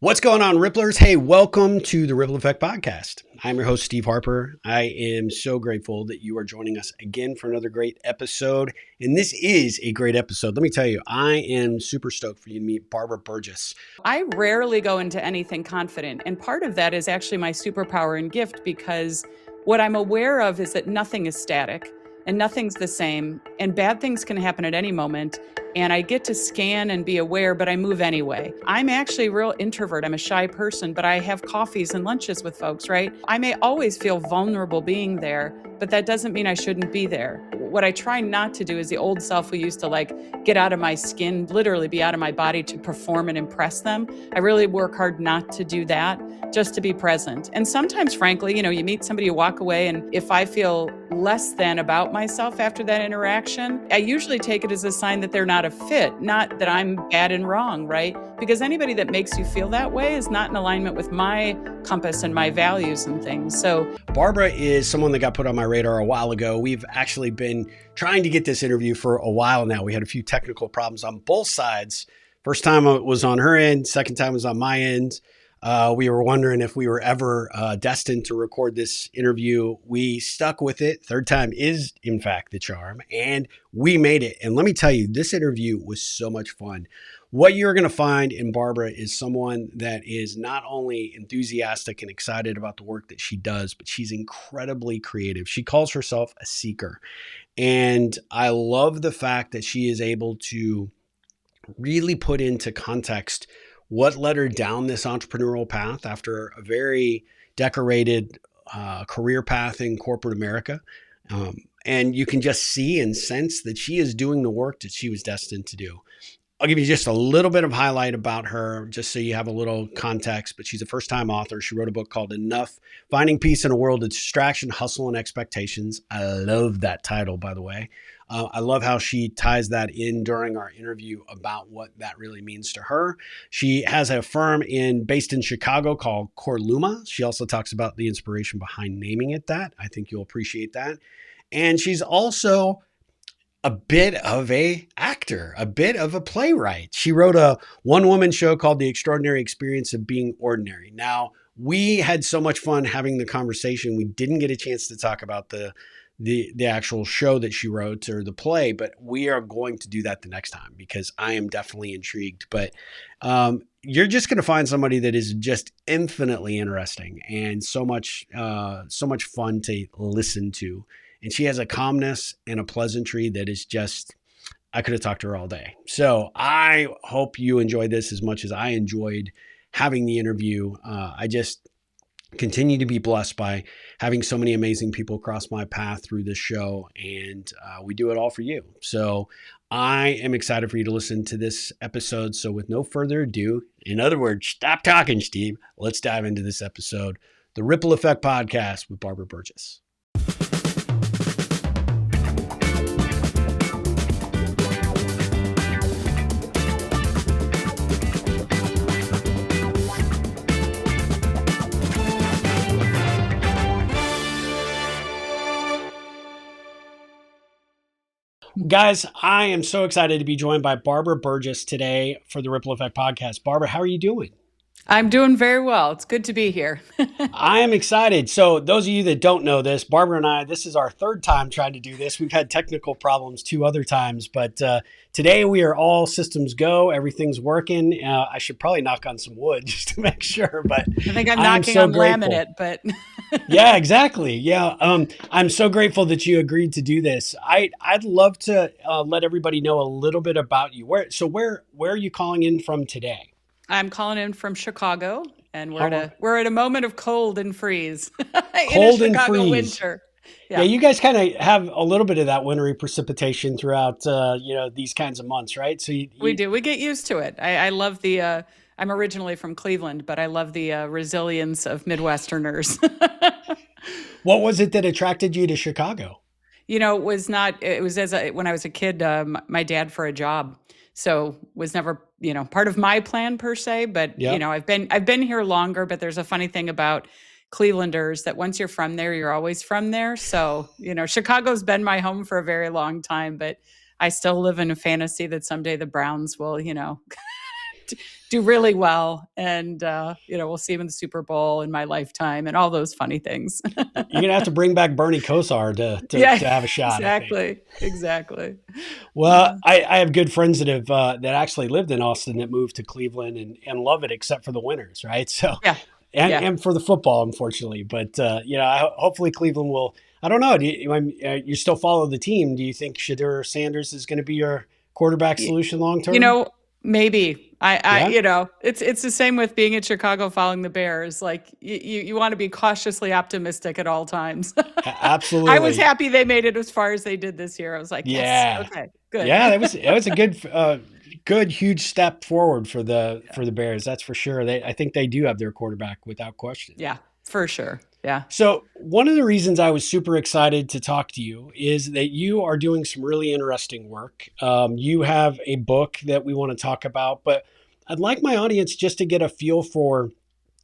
What's going on, Ripplers? Hey, welcome to the Ripple Effect Podcast. I'm your host, Steve Harper. I am so grateful that you are joining us again for another great episode. And this is a great episode. Let me tell you, I am super stoked for you to meet Barbara Burgess. I rarely go into anything confident. And part of that is actually my superpower and gift, because what I'm aware of is that nothing is static and nothing's the same, and bad things can happen at any moment. And I get to scan and be aware, but I move anyway. I'm actually a real introvert. I'm a shy person, but I have coffees and lunches with folks, right? I may always feel vulnerable being there, but that doesn't mean I shouldn't be there. What I try not to do is the old self who used to get out of my skin, literally be out of my body to perform and impress them. I really work hard not to do that, just to be present. And sometimes, frankly, you meet somebody, you walk away, and if I feel less than about myself after that interaction, I usually take it as a sign that they're not a fit, not that I'm bad and wrong, right? Because anybody that makes you feel that way is not in alignment with my compass and my values and things. So Barbara is someone that got put on my radar a while ago. We've actually been trying to get this interview for a while now. We had a few technical problems on both sides. First time it was on her end, second time was on my end. We were wondering if we were ever destined to record this interview. We stuck with it. Third time is, in fact, the charm, and we made it. And let me tell you, this interview was so much fun. What you're going to find in Barbara is someone that is not only enthusiastic and excited about the work that she does, but she's incredibly creative. She calls herself a seeker. And I love the fact that she is able to really put into context what led her down this entrepreneurial path after a very decorated career path in corporate America. And you can just see and sense that she is doing the work that she was destined to do. I'll give you just a little bit of highlight about her, just so you have a little context, but she's a first-time author. She wrote a book called Enough: Finding Peace in a World of Distraction, Hustle, and Expectations. I love that title, by the way. I love how she ties that in during our interview about what that really means to her. She has a firm based in Chicago called Corluma. She also talks about the inspiration behind naming it that. I think you'll appreciate that. And she's also a bit of a actor, a bit of a playwright. She wrote a one-woman show called The Extraordinary Experience of Being Ordinary. Now, we had so much fun having the conversation. We didn't get a chance to talk about the actual show that she wrote or the play, but we are going to do that the next time because I am definitely intrigued. But you're just going to find somebody that is just infinitely interesting and so much fun to listen to. And she has a calmness and a pleasantry that is just, I could have talked to her all day. So I hope you enjoyed this as much as I enjoyed having the interview. I just continue to be blessed by having so many amazing people cross my path through this show, and we do it all for you. So I am excited for you to listen to this episode. So with no further ado, in other words, stop talking, Steve. Let's dive into this episode, the Ripple Effect Podcast with Barbara Burgess. Guys, I am so excited to be joined by Barbara Burgess today for the Ripple Effect Podcast. Barbara, how are you doing? I'm doing very well. It's good to be here. I am excited. So those of you that don't know this, Barbara and I, this is our third time trying to do this. We've had technical problems 2 other times, but today we are all systems go. Everything's working. I should probably knock on some wood just to make sure, but I think I'm knocking on laminate, but yeah, exactly. Yeah. I'm so grateful that you agreed to do this. I'd love to let everybody know a little bit about you. Where are you calling in from today? I'm calling in from Chicago, and we're at a moment of cold and freeze. Cold in a Chicago and freeze. Winter. Yeah, you guys kind of have a little bit of that wintry precipitation throughout these kinds of months, right? So we do. We get used to it. I love the. I'm originally from Cleveland, but I love the resilience of Midwesterners. What was it that attracted you to Chicago? When I was a kid, my dad for a job. So was never, part of my plan per se, but Yep. I've been here longer, but there's a funny thing about Clevelanders that once you're from there, you're always from there. So, Chicago's been my home for a very long time, but I still live in a fantasy that someday the Browns will, do really well. And, we'll see him in the Super Bowl in my lifetime and all those funny things. You're going to have to bring back Bernie Kosar to Yeah, have a shot, I think. exactly. Well, I have good friends that have that actually lived in Austin that moved to Cleveland and love it except for the winters, right? So Yeah. and for the football, unfortunately. But hopefully Cleveland will. I don't know. You still follow the team? Do you think Shadur Sanders is going to be your quarterback solution long term? Maybe Yeah, it's the same with being in Chicago following the Bears. Like you want to be cautiously optimistic at all times. I was absolutely. happy they made it as far as they did this year. I was like, yes, Yeah, okay, good. yeah. That was a good huge step forward for the Bears. That's for sure. I think they do have their quarterback without question. Yeah, for sure. Yeah. So, one of the reasons I was super excited to talk to you is that you are doing some really interesting work. You have a book that we want to talk about, but I'd like my audience just to get a feel for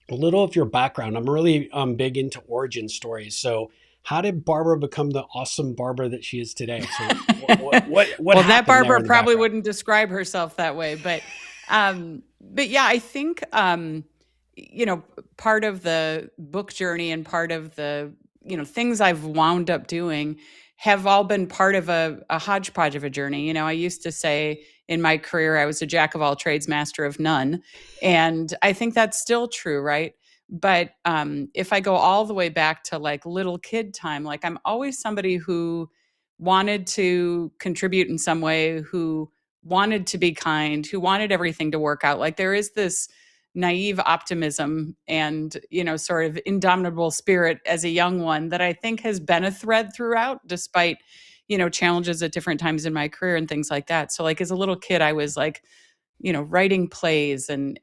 a little of your background. I'm really big into origin stories. So, how did Barbara become the awesome Barbara that she is today? So, what Well, that happened there Barbara in the probably background? wouldn't describe herself that way, but yeah, I think part of the book journey and part of the things I've wound up doing have all been part of a hodgepodge of a journey. I used to say in my career I was a jack of all trades, master of none, and I think that's still true, right? But if I go all the way back to like little kid time, like I'm always somebody who wanted to contribute in some way, who wanted to be kind, who wanted everything to work out. Like there is this naive optimism and, sort of indomitable spirit as a young one that I think has been a thread throughout, despite, challenges at different times in my career and things like that. So like as a little kid, I was like, writing plays and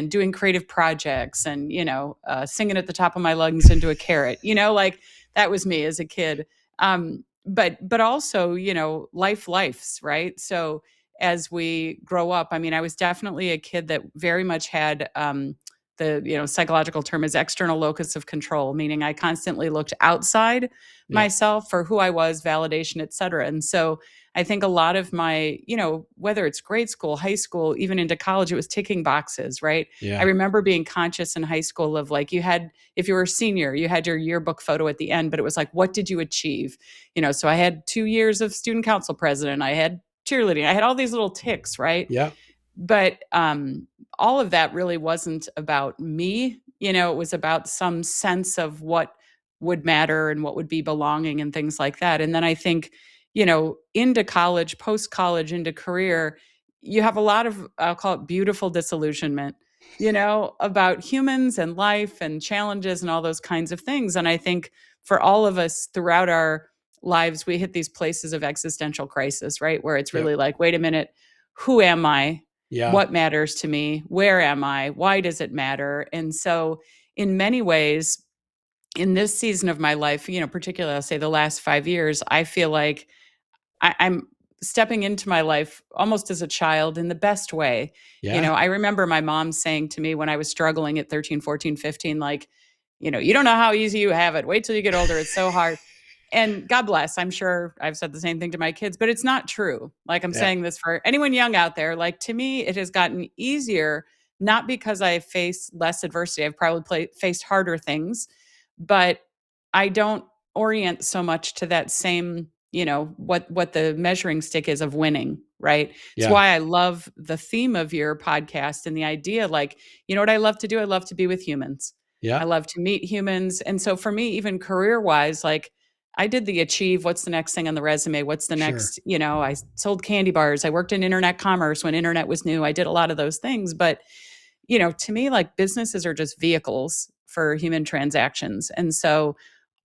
doing creative projects and, singing at the top of my lungs into a carrot, like that was me as a kid. But also, life's right. So as we grow up, I mean, I was definitely a kid that very much had the psychological term is external locus of control, meaning I constantly looked outside Yeah, myself for who I was, validation, et cetera. And so I think a lot of my, whether it's grade school, high school, even into college, it was ticking boxes, right? I yeah, remember being conscious in high school of like, if you were a senior, you had your yearbook photo at the end, but it was like, what did you achieve? So I had 2 years of student council president. I had cheerleading. I had all these little ticks, right? yeah, But all of that really wasn't about me. It was about some sense of what would matter and what would be belonging and things like that. And then I think, into college, post college, into career, you have a lot of, I'll call it beautiful disillusionment, about humans and life and challenges and all those kinds of things. And I think for all of us throughout our lives, we hit these places of existential crisis, right? Where it's yeah, really like, wait a minute, who am I? yeah, What matters to me? Where am I? Why does it matter? And so, in many ways, in this season of my life, particularly, I'll say the last 5 years, I feel like I'm stepping into my life almost as a child in the best way. yeah, I remember my mom saying to me when I was struggling at 13, 14, 15, like, you don't know how easy you have it. Wait till you get older. It's so hard. And God bless, I'm sure I've said the same thing to my kids, but it's not true. Like I'm yeah, saying this for anyone young out there. Like to me, it has gotten easier, not because I face less adversity. I've probably faced harder things, but I don't orient so much to that same, what the measuring stick is of winning, right? It's yeah, why I love the theme of your podcast and the idea, like, what I love to do? I love to be with humans. I yeah, love to meet humans. And so for me, even career wise, like I did the achieve, what's the next thing on the resume? What's the sure, next, I sold candy bars. I worked in internet commerce when internet was new. I did a lot of those things. But, to me, like businesses are just vehicles for human transactions. And so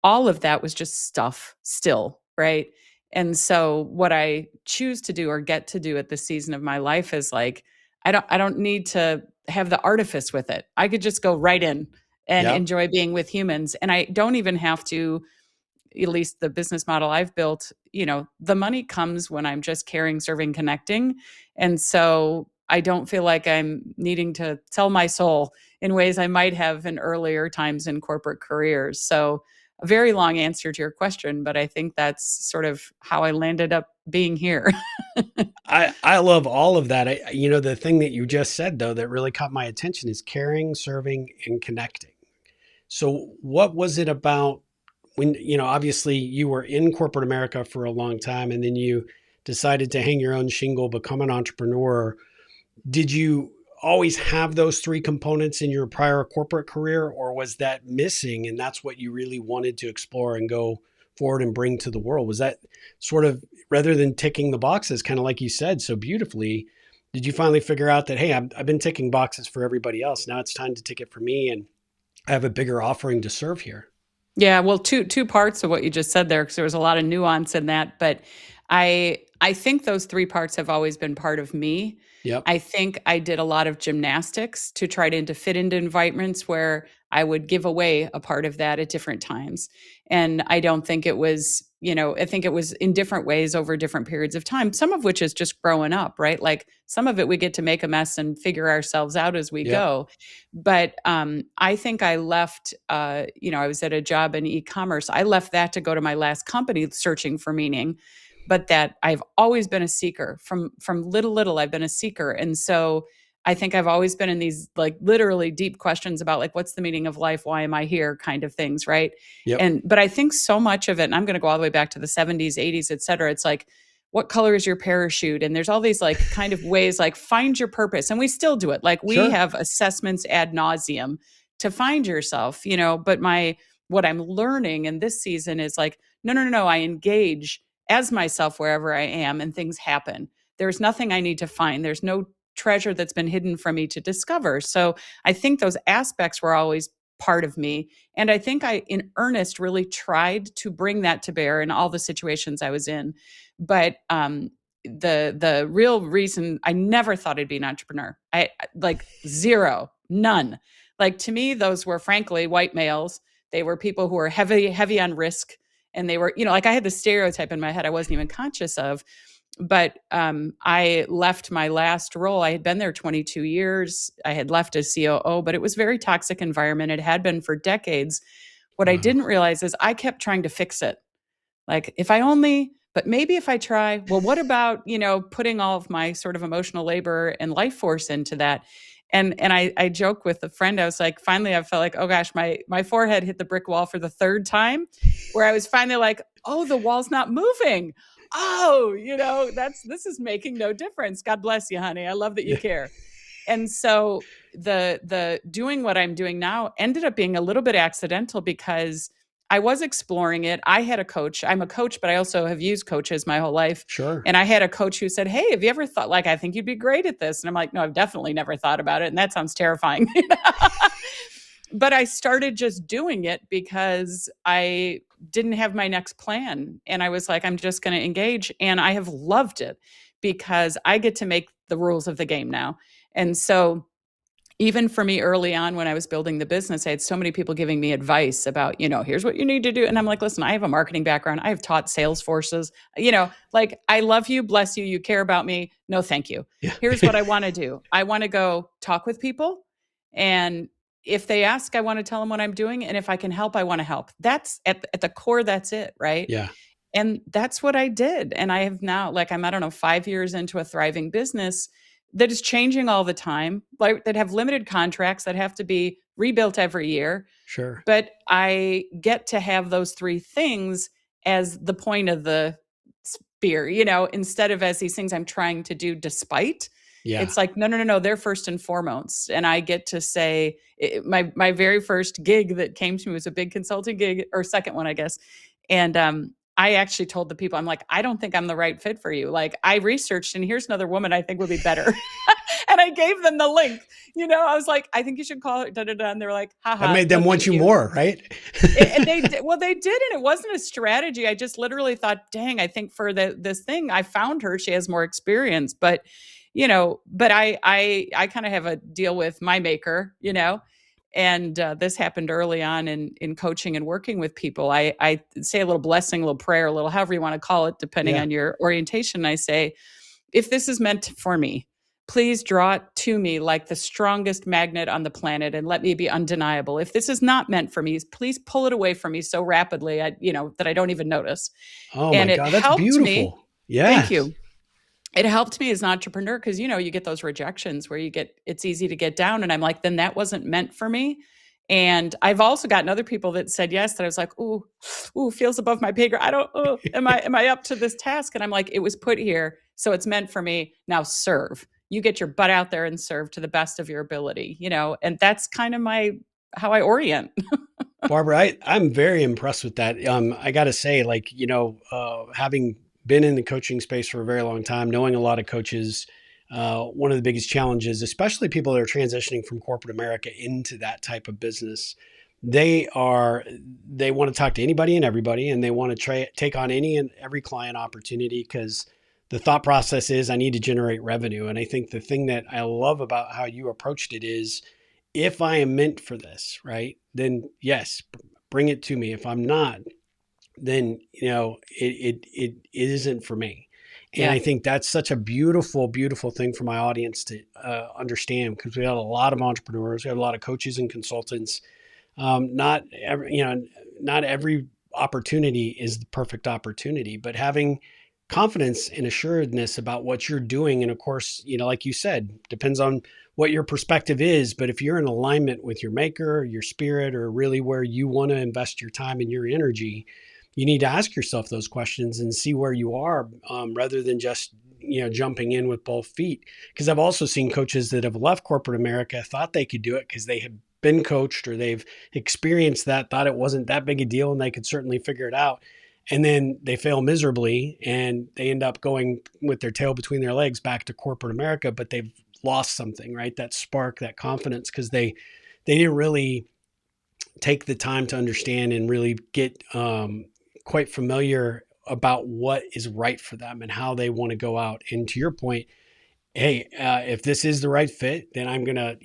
all of that was just stuff still, right? And so what I choose to do or get to do at this season of my life is like I don't need to have the artifice with it. I could just go right in and yeah, enjoy being with humans. And I don't even have to, at least the business model I've built, the money comes when I'm just caring, serving, connecting. And so I don't feel like I'm needing to sell my soul in ways I might have in earlier times in corporate careers. So a very long answer to your question, but I think that's sort of how I landed up being here. I love all of that. The thing that you just said though that really caught my attention is caring, serving, and connecting. So what was it about when, obviously you were in corporate America for a long time and then you decided to hang your own shingle, become an entrepreneur. Did you always have those three components in your prior corporate career, or was that missing and that's what you really wanted to explore and go forward and bring to the world? Was that sort of, rather than ticking the boxes, kind of like you said so beautifully, did you finally figure out that, hey, I've been ticking boxes for everybody else. Now it's time to tick it for me and I have a bigger offering to serve here? Yeah, well, two parts of what you just said there, because there was a lot of nuance in that, but I think those three parts have always been part of me. Yep. I think I did a lot of gymnastics to try to fit into environments where I would give away a part of that at different times. And I don't think it was, I think it was in different ways over different periods of time, some of which is just growing up, right? Like some of it we get to make a mess and figure ourselves out as we Yep. go. But I think I left, I was at a job in e-commerce. I left that to go to my last company searching for meaning, but that I've always been a seeker from little, I've been a seeker. And so I think I've always been in these like literally deep questions about like, what's the meaning of life? Why am I here? Kind of things. Right. Yep. But I think so much of it, and I'm going to go all the way back to the 70s, 80s, et cetera. It's like, what color is your parachute? And there's all these like kind of ways, like find your purpose. And we still do it. Like we Sure. have assessments ad nauseum to find yourself, but what I'm learning in this season is like, no, I engage as myself wherever I am and things happen. There's nothing I need to find. There's no treasure that's been hidden from me to discover. So I think those aspects were always part of me. And I think I, in earnest, really tried to bring that to bear in all the situations I was in. But the real reason I never thought I'd be an entrepreneur, I like zero, none. Like to me, those were frankly white males. They were people who were heavy on risk. And they were, like I had the stereotype in my head I wasn't even conscious of. But I left my last role. I had been there 22 years. I had left as COO, but it was a very toxic environment. It had been for decades. What I Wow. didn't realize is I kept trying to fix it. Like but maybe if I try, well, what about, putting all of my sort of emotional labor and life force into that? And I joke with a friend, I was like, finally, I felt like, oh gosh, my forehead hit the brick wall for the third time, where I was finally like, oh, the wall's not moving. Oh, this is making no difference. God bless you, honey. I love that you care. And so the doing what I'm doing now ended up being a little bit accidental because I was exploring it. I had a coach. I'm a coach, but I also have used coaches my whole life. Sure. And I had a coach who said, hey, have you ever thought, like, I think you'd be great at this? And I'm like, no, I've definitely never thought about it. And that sounds terrifying. But I started just doing it because I didn't have my next plan. And I was like, I'm just going to engage. And I have loved it because I get to make the rules of the game now. And so even for me early on when I was building the business, I had so many people giving me advice about, here's what you need to do. And I'm like, listen, I have a marketing background. I have taught sales forces, like I love you, bless you, you care about me. No, thank you. Yeah. Here's what I want to do. I want to go talk with people. And if they ask, I want to tell them what I'm doing. And if I can help, I want to help. That's at the core. That's it. Right. Yeah. And that's what I did. And I have now, like, I'm, I don't know, 5 years into a thriving business that is changing all the time, like that have limited contracts that have to be rebuilt every year. Sure. But I get to have those three things as the point of the spear, instead of as these things I'm trying to do despite. Yeah. It's like, no, they're first and foremost. And I get to say my very first gig that came to me was a big consulting gig, or second one, I guess. And I actually told the people, I'm like, I don't think I'm the right fit for you. Like I researched and here's another woman I think would be better. And I gave them the link, I was like, I think you should call her, And they were like, haha. That made them want you more, right? And they did. Well, they did. And it wasn't a strategy. I just literally thought, dang, I think for this thing, I found her, she has more experience, but I kind of have a deal with my maker, and this happened early on in coaching and working with people. I say a little blessing, a little prayer, a little, however you want to call it, depending on your orientation. I say, if this is meant for me, please draw it to me like the strongest magnet on the planet and let me be undeniable. If this is not meant for me, please pull it away from me so rapidly, that I don't even notice. Oh my And it God, that's helped me. beautiful. Thank Yes. you. It helped me as an entrepreneur because you get those rejections where it's easy to get down, and I'm like, then that wasn't meant for me. And I've also gotten other people that said yes, that I was like, ooh, feels above my pay grade. I don't, am I up to this task? And I'm like, it was put here, so it's meant for me. Now serve. You get your butt out there and serve to the best of your ability, and that's kind of how I orient. Barbara, I'm very impressed with that. I got to say, like, having been in the coaching space for a very long time, knowing a lot of coaches, one of the biggest challenges, especially people that are transitioning from corporate America into that type of business, they want to talk to anybody and everybody, and they want to take on any and every client opportunity because the thought process is, I need to generate revenue. And I think the thing that I love about how you approached it is, if I am meant for this, right, then yes, bring it to me. If I'm not, then it isn't for me. And Yeah. I think that's such a beautiful, beautiful thing for my audience to understand, because we have a lot of entrepreneurs, we have a lot of coaches and consultants. Not every opportunity is the perfect opportunity, but having confidence and assuredness about what you're doing. And of course, like you said, depends on what your perspective is. But if you're in alignment with your maker, your spirit, or really where you want to invest your time and your energy, you need to ask yourself those questions and see where you are, rather than just jumping in with both feet. Because I've also seen coaches that have left corporate America, thought they could do it because they had been coached or they've experienced that, thought it wasn't that big a deal and they could certainly figure it out. And then they fail miserably and they end up going with their tail between their legs back to corporate America, but they've lost something, right? That spark, that confidence, because they didn't really take the time to understand and really get quite familiar about what is right for them and how they want to go out. And to your point, hey, if this is the right fit, then I'm going to,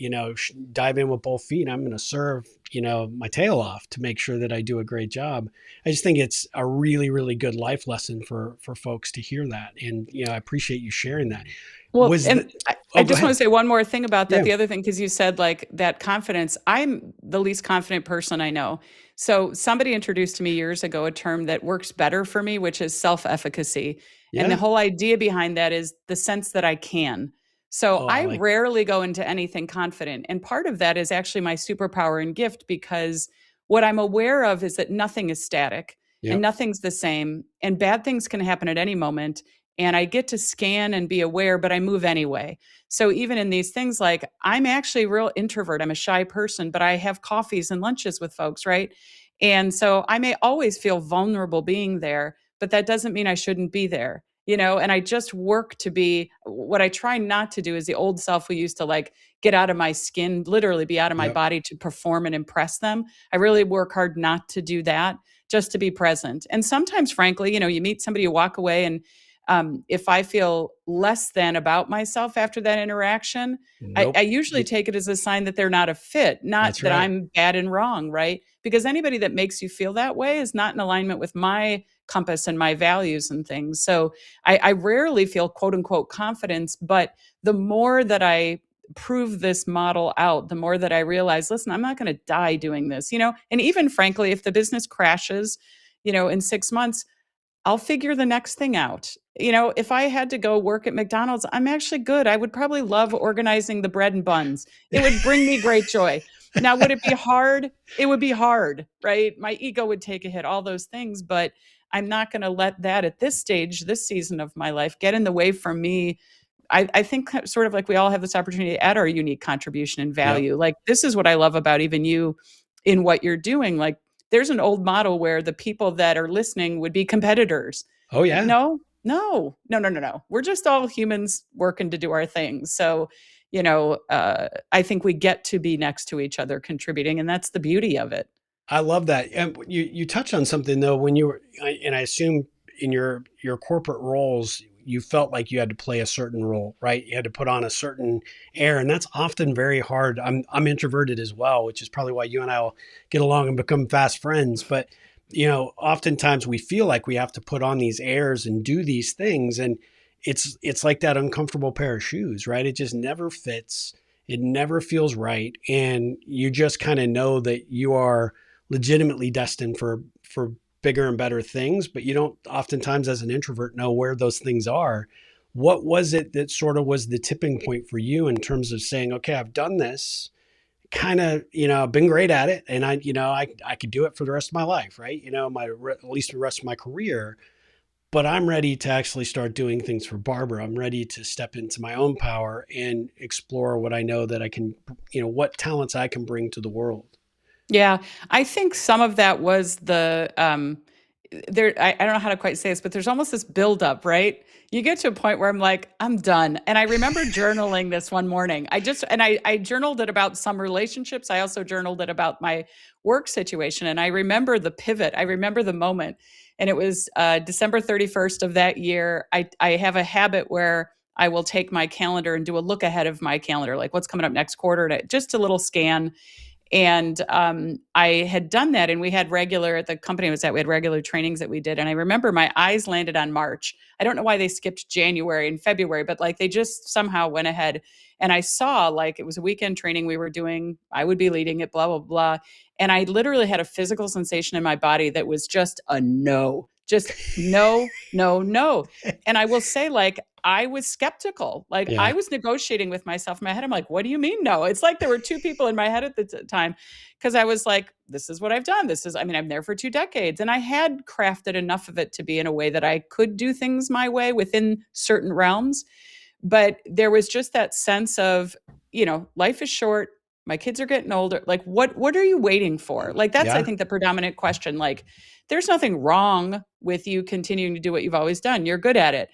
dive in with both feet. I'm going to serve, my tail off to make sure that I do a great job. I just think it's a really, really good life lesson for folks to hear that. And, I appreciate you sharing that. Well, and I Go just want to ahead. say one more thing about that. Yeah. The other thing, because you said like that confidence, I'm the least confident person I know. So somebody introduced to me years ago a term that works better for me, which is self-efficacy. And the Yeah. whole idea behind that is the sense that I can. So Oh, I I like, rarely go into anything confident. And part of that is actually my superpower and gift, because what I'm aware of is that nothing is static and yep. nothing's the same, and bad things can happen at any moment. And I get to scan and be aware, but I move anyway. So even in these things, like I'm actually a real introvert. I'm a shy person, but I have coffees and lunches with folks, right? And so I may always feel vulnerable being there, but that doesn't mean I shouldn't be there, and I just work to be. What I try not to do is the old self we used to like get out of my skin, literally be out of my Yep. body to perform and impress them. I really work hard not to do that, just to be present. And sometimes, frankly, you meet somebody, you walk away, and if I feel less than about myself after that interaction, I Nope. usually take it as a sign that they're not a fit, not That's that right. I'm bad and wrong, right? Because anybody that makes you feel that way is not in alignment with my compass and my values and things. So I rarely feel quote unquote confidence, but the more that I prove this model out, the more that I realize, listen, I'm not going to die doing this, and even frankly, if the business crashes, in 6 months, I'll figure the next thing out. If I had to go work at McDonald's, I'm actually good. I would probably love organizing the bread and buns. It would bring me great joy. Now, would it be hard? It would be hard, right? My ego would take a hit, all those things, but I'm not going to let that at this stage, this season of my life, get in the way from me. I think sort of like we all have this opportunity to add our unique contribution and Yep. value. Like, this is what I love about even you in what you're doing. Like, there's an old model where the people that are listening would be competitors. Oh yeah. No, no, no, no, no, no. We're just all humans working to do our things. So, I think we get to be next to each other contributing, and that's the beauty of it. I love that. And you touched on something though, when you were, and I assume in your corporate roles, you felt like you had to play a certain role, right? You had to put on a certain air, and that's often very hard. I'm introverted as well, which is probably why you and I will get along and become fast friends. But oftentimes we feel like we have to put on these airs and do these things, and it's like that uncomfortable pair of shoes, right? It just never fits. It never feels right. And you just kind of know that you are legitimately destined for bigger and better things, but you don't oftentimes as an introvert know where those things are. What was it that sort of was the tipping point for you in terms of saying, okay, I've done this kind of, been great at it. And I could do it for the rest of my life, right? At least the rest of my career, but I'm ready to actually start doing things for Barbara. I'm ready to step into my own power and explore what I know that I can, what talents I can bring to the world. Yeah, I think some of that was the there. I don't know how to quite say this, but there's almost this buildup, right? You get to a point where I'm like, I'm done. And I remember journaling this one morning. I journaled it about some relationships. I also journaled it about my work situation. And I remember the pivot. I remember the moment. And it was December 31st of that year. I have a habit where I will take my calendar and do a look ahead of my calendar, like what's coming up next quarter, just a little scan. And I had done that, and we had regular, at the company I was at, we had regular trainings that we did. And I remember my eyes landed on March. I don't know why they skipped January and February, but like they just somehow went ahead. And I saw, like, it was a weekend training we were doing. I would be leading it, blah, blah, blah. And I literally had a physical sensation in my body that was just a no, just no, no, no. And I will say, like, I was skeptical. Like, Yeah. I was negotiating with myself in my head. I'm like, what do you mean no? It's like there were two people in my head at the time, because I was like, this is what I've done. I'm there for 2 decades. And I had crafted enough of it to be in a way that I could do things my way within certain realms. But there was just that sense of, life is short. My kids are getting older. Like, what are you waiting for? Like, that's, I Yeah. think, the predominant question. Like, there's nothing wrong with you continuing to do what you've always done. You're good at it.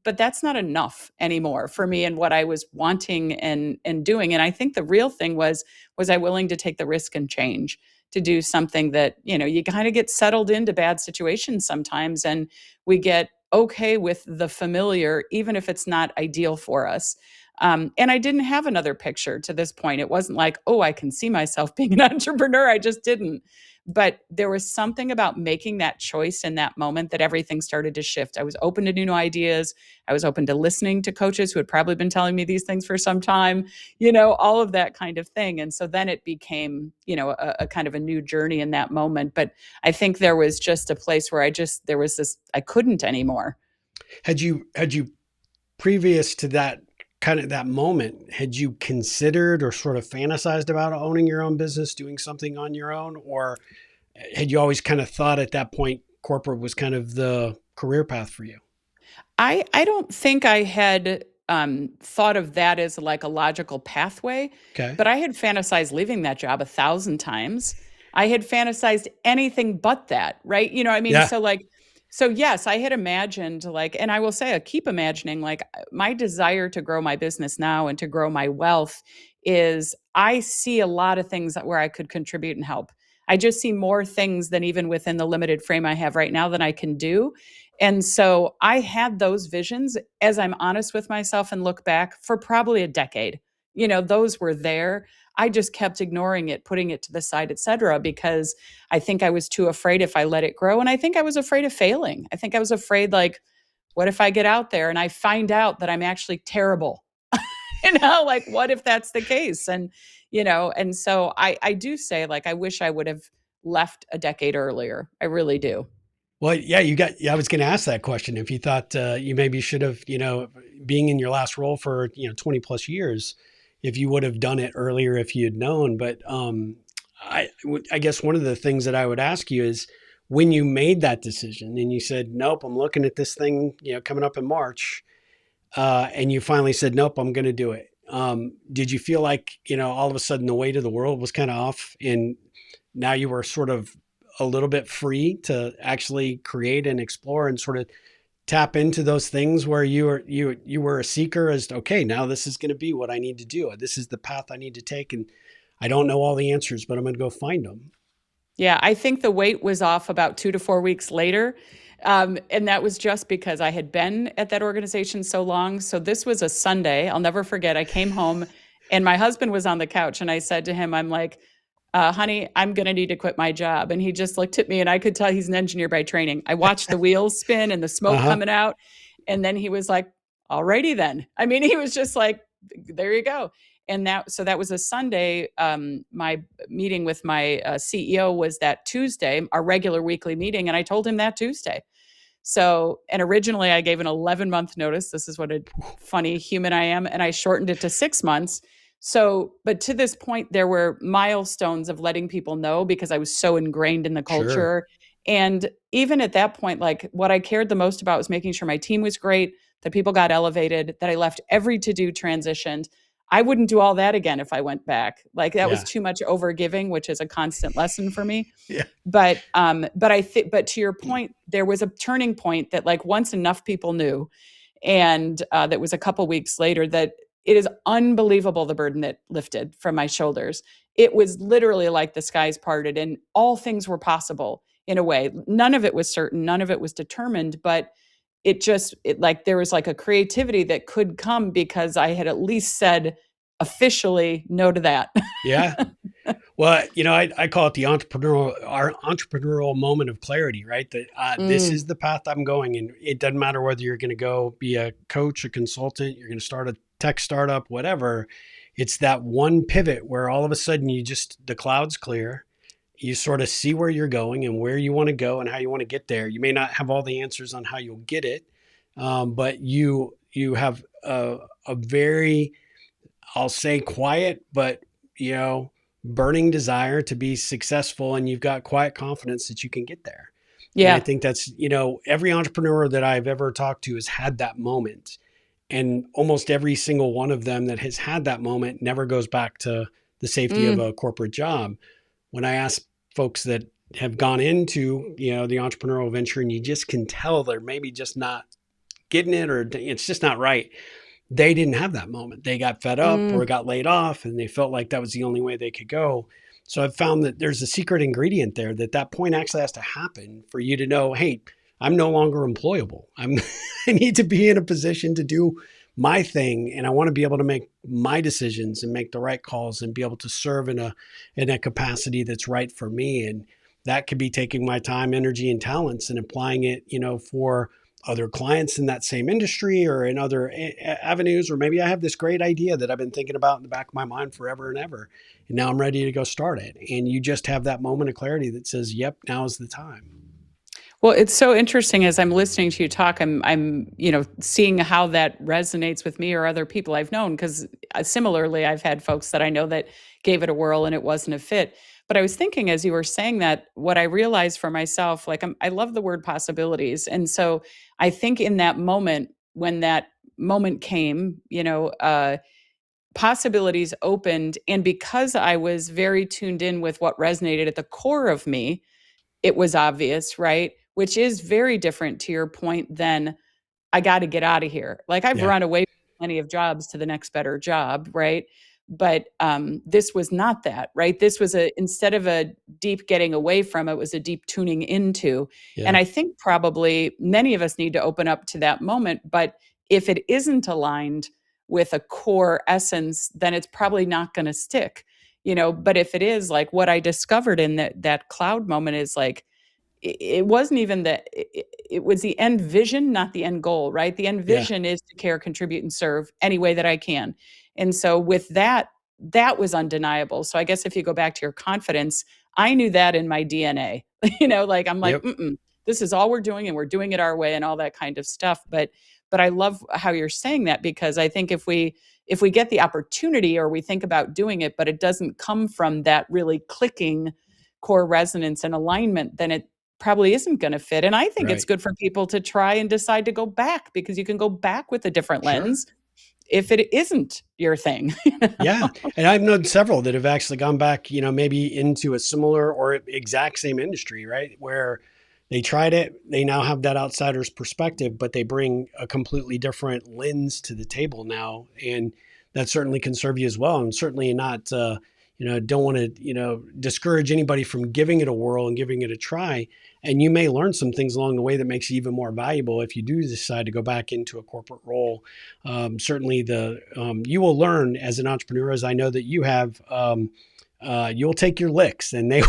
But that's not enough anymore for me and what I was wanting and doing. And I think the real thing was I willing to take the risk and change to do something that, you kind of get settled into bad situations sometimes, and we get okay with the familiar, even if it's not ideal for us. And I didn't have another picture to this point. It wasn't like, oh, I can see myself being an entrepreneur. I just didn't. But there was something about making that choice in that moment that everything started to shift. I was open to new ideas. I was open to listening to coaches who had probably been telling me these things for some time, all of that kind of thing. And so then it became, a kind of a new journey in that moment. But I think there was just a place where there was this, I couldn't anymore. Had you previous to that kind of that moment, had you considered or sort of fantasized about owning your own business, doing something on your own, or had you always kind of thought at that point corporate was kind of the career path for you? I don't think I had thought of that as like a logical pathway, Okay. but I had fantasized leaving that job 1,000 times. I had fantasized anything but that, right? You know what I mean? Yeah. So yes, I had imagined, like, and I will say I keep imagining, like, my desire to grow my business now and to grow my wealth is, I see a lot of things where I could contribute and help. I just see more things than even within the limited frame I have right now than I can do. And so I had those visions, as I'm honest with myself and look back, for probably a decade. Those were there. I just kept ignoring it, putting it to the side, et cetera, because I think I was too afraid if I let it grow. And I think I was afraid of failing. I think I was afraid, like, what if I get out there and I find out that I'm actually terrible? Like, what if that's the case? And so I do say, like, I wish I would have left a decade earlier. I really do. Well, yeah, I was going to ask that question. If you thought you maybe should have, being in your last role for, 20 plus years, if you would have done it earlier, if you had known. But I guess one of the things that I would ask you is, when you made that decision and you said, nope, I'm looking at this thing, coming up in March, and you finally said, nope, I'm going to do it. Did you feel like, all of a sudden the weight of the world was kind of off, and now you were sort of a little bit free to actually create and explore and sort of tap into those things where you were a seeker as to, okay, now this is going to be what I need to do. This is the path I need to take. And I don't know all the answers, but I'm going to go find them. Yeah, I think the weight was off about 2 to 4 weeks later. And that was just because I had been at that organization so long. So this was a Sunday. I'll never forget. I came home and my husband was on the couch, and I said to him, I'm like, honey, I'm going to need to quit my job. And he just looked at me, and I could tell he's an engineer by training. I watched the wheels spin and the smoke Uh-huh. coming out. And then he was like, alrighty then. I mean, he was just like, there you go. And that was a Sunday. My meeting with my CEO was that Tuesday, our regular weekly meeting. And I told him that Tuesday. So, and originally I gave an 11-month notice. This is what a funny human I am. And I shortened it to 6 months. So, but to this point, there were milestones of letting people know because I was so ingrained in the Sure. culture. And even at that point, like what I cared the most about was making sure my team was great, that people got elevated, that I left every to-do transitioned. I wouldn't do all that again if I went back. Like that was Yeah. too much overgiving, which is a constant lesson for me. Yeah. But to your point, there was a turning point that like once enough people knew, and that was a couple weeks later, that it is unbelievable the burden that lifted from my shoulders. It was literally like the skies parted and all things were possible in a way. None of it was certain, none of it was determined, but it like there was like a creativity that could come because I had at least said officially no to that. Yeah. Well, I call it the entrepreneurial moment of clarity, right? That this Mm, is the path I'm going, and it doesn't matter whether you're going to go be a coach, a consultant, you're going to start a tech startup, whatever. It's that one pivot where all of a sudden the clouds clear. You sort of see where you're going and where you want to go and how you want to get there. You may not have all the answers on how you'll get it, but you have a very, I'll say, quiet, but you know, burning desire to be successful, and you've got quiet confidence that you can get there. And I yeah. think that's, every entrepreneur that I've ever talked to has had that moment. And almost every single one of them that has had that moment never goes back to the safety of Mm, a corporate job. When I ask folks that have gone into, the entrepreneurial venture, and you just can tell they're maybe just not getting it, or it's just not right, they didn't have that moment. They got fed up or mm. got laid off, and they felt like that was the only way they could go. So I've found that there's a secret ingredient there, that point actually has to happen for you to know, hey, I'm no longer employable. I need to be in a position to do my thing, and I want to be able to make my decisions and make the right calls and be able to serve in a capacity that's right for me. And that could be taking my time, energy, and talents and applying it, for other clients in that same industry or in other avenues. Or maybe I have this great idea that I've been thinking about in the back of my mind forever and ever, and now I'm ready to go start it. And you just have that moment of clarity that says, yep, now is the time. Well, it's so interesting as I'm listening to you talk. I'm seeing how that resonates with me or other people I've known. Because similarly, I've had folks that I know that gave it a whirl and it wasn't a fit. But I was thinking as you were saying that, what I realized for myself, like I love the word possibilities, and so I think in that moment when that moment came, possibilities opened, and because I was very tuned in with what resonated at the core of me, it was obvious, right? Which is very different to your point than I got to get out of here. Like I've Yeah. run away from plenty of jobs to the next better job, right? But this was not that, right? This was instead of a deep getting away from, it was a deep tuning into. And Yeah. I think probably many of us need to open up to that moment. But if it isn't aligned with a core essence, then it's probably not going to stick, But if it is, like what I discovered in that cloud moment is like, it wasn't even that it was the end vision, not the end goal, right? The end Yeah. vision is to care, contribute, and serve any way that I can. And so with that, that was undeniable. So I guess if you go back to your confidence, I knew that in my DNA, like I'm like, Yep. mm-mm, this is all we're doing and we're doing it our way and all that kind of stuff. But I love how you're saying that, because I think if we get the opportunity or we think about doing it, but it doesn't come from that really clicking core resonance and alignment, then it probably isn't going to fit. And I think it's Right. good for people to try and decide to go back, because you can go back with a different Sure. lens if it isn't your thing. Yeah. And I've known several that have actually gone back, maybe into a similar or exact same industry, right? Where they tried it, they now have that outsider's perspective, but they bring a completely different lens to the table now. And that certainly can serve you as well. And certainly not, don't want to, discourage anybody from giving it a whirl and giving it a try. And you may learn some things along the way that makes you even more valuable if you do decide to go back into a corporate role. Certainly you will learn as an entrepreneur, as I know that you have. You'll take your licks, and they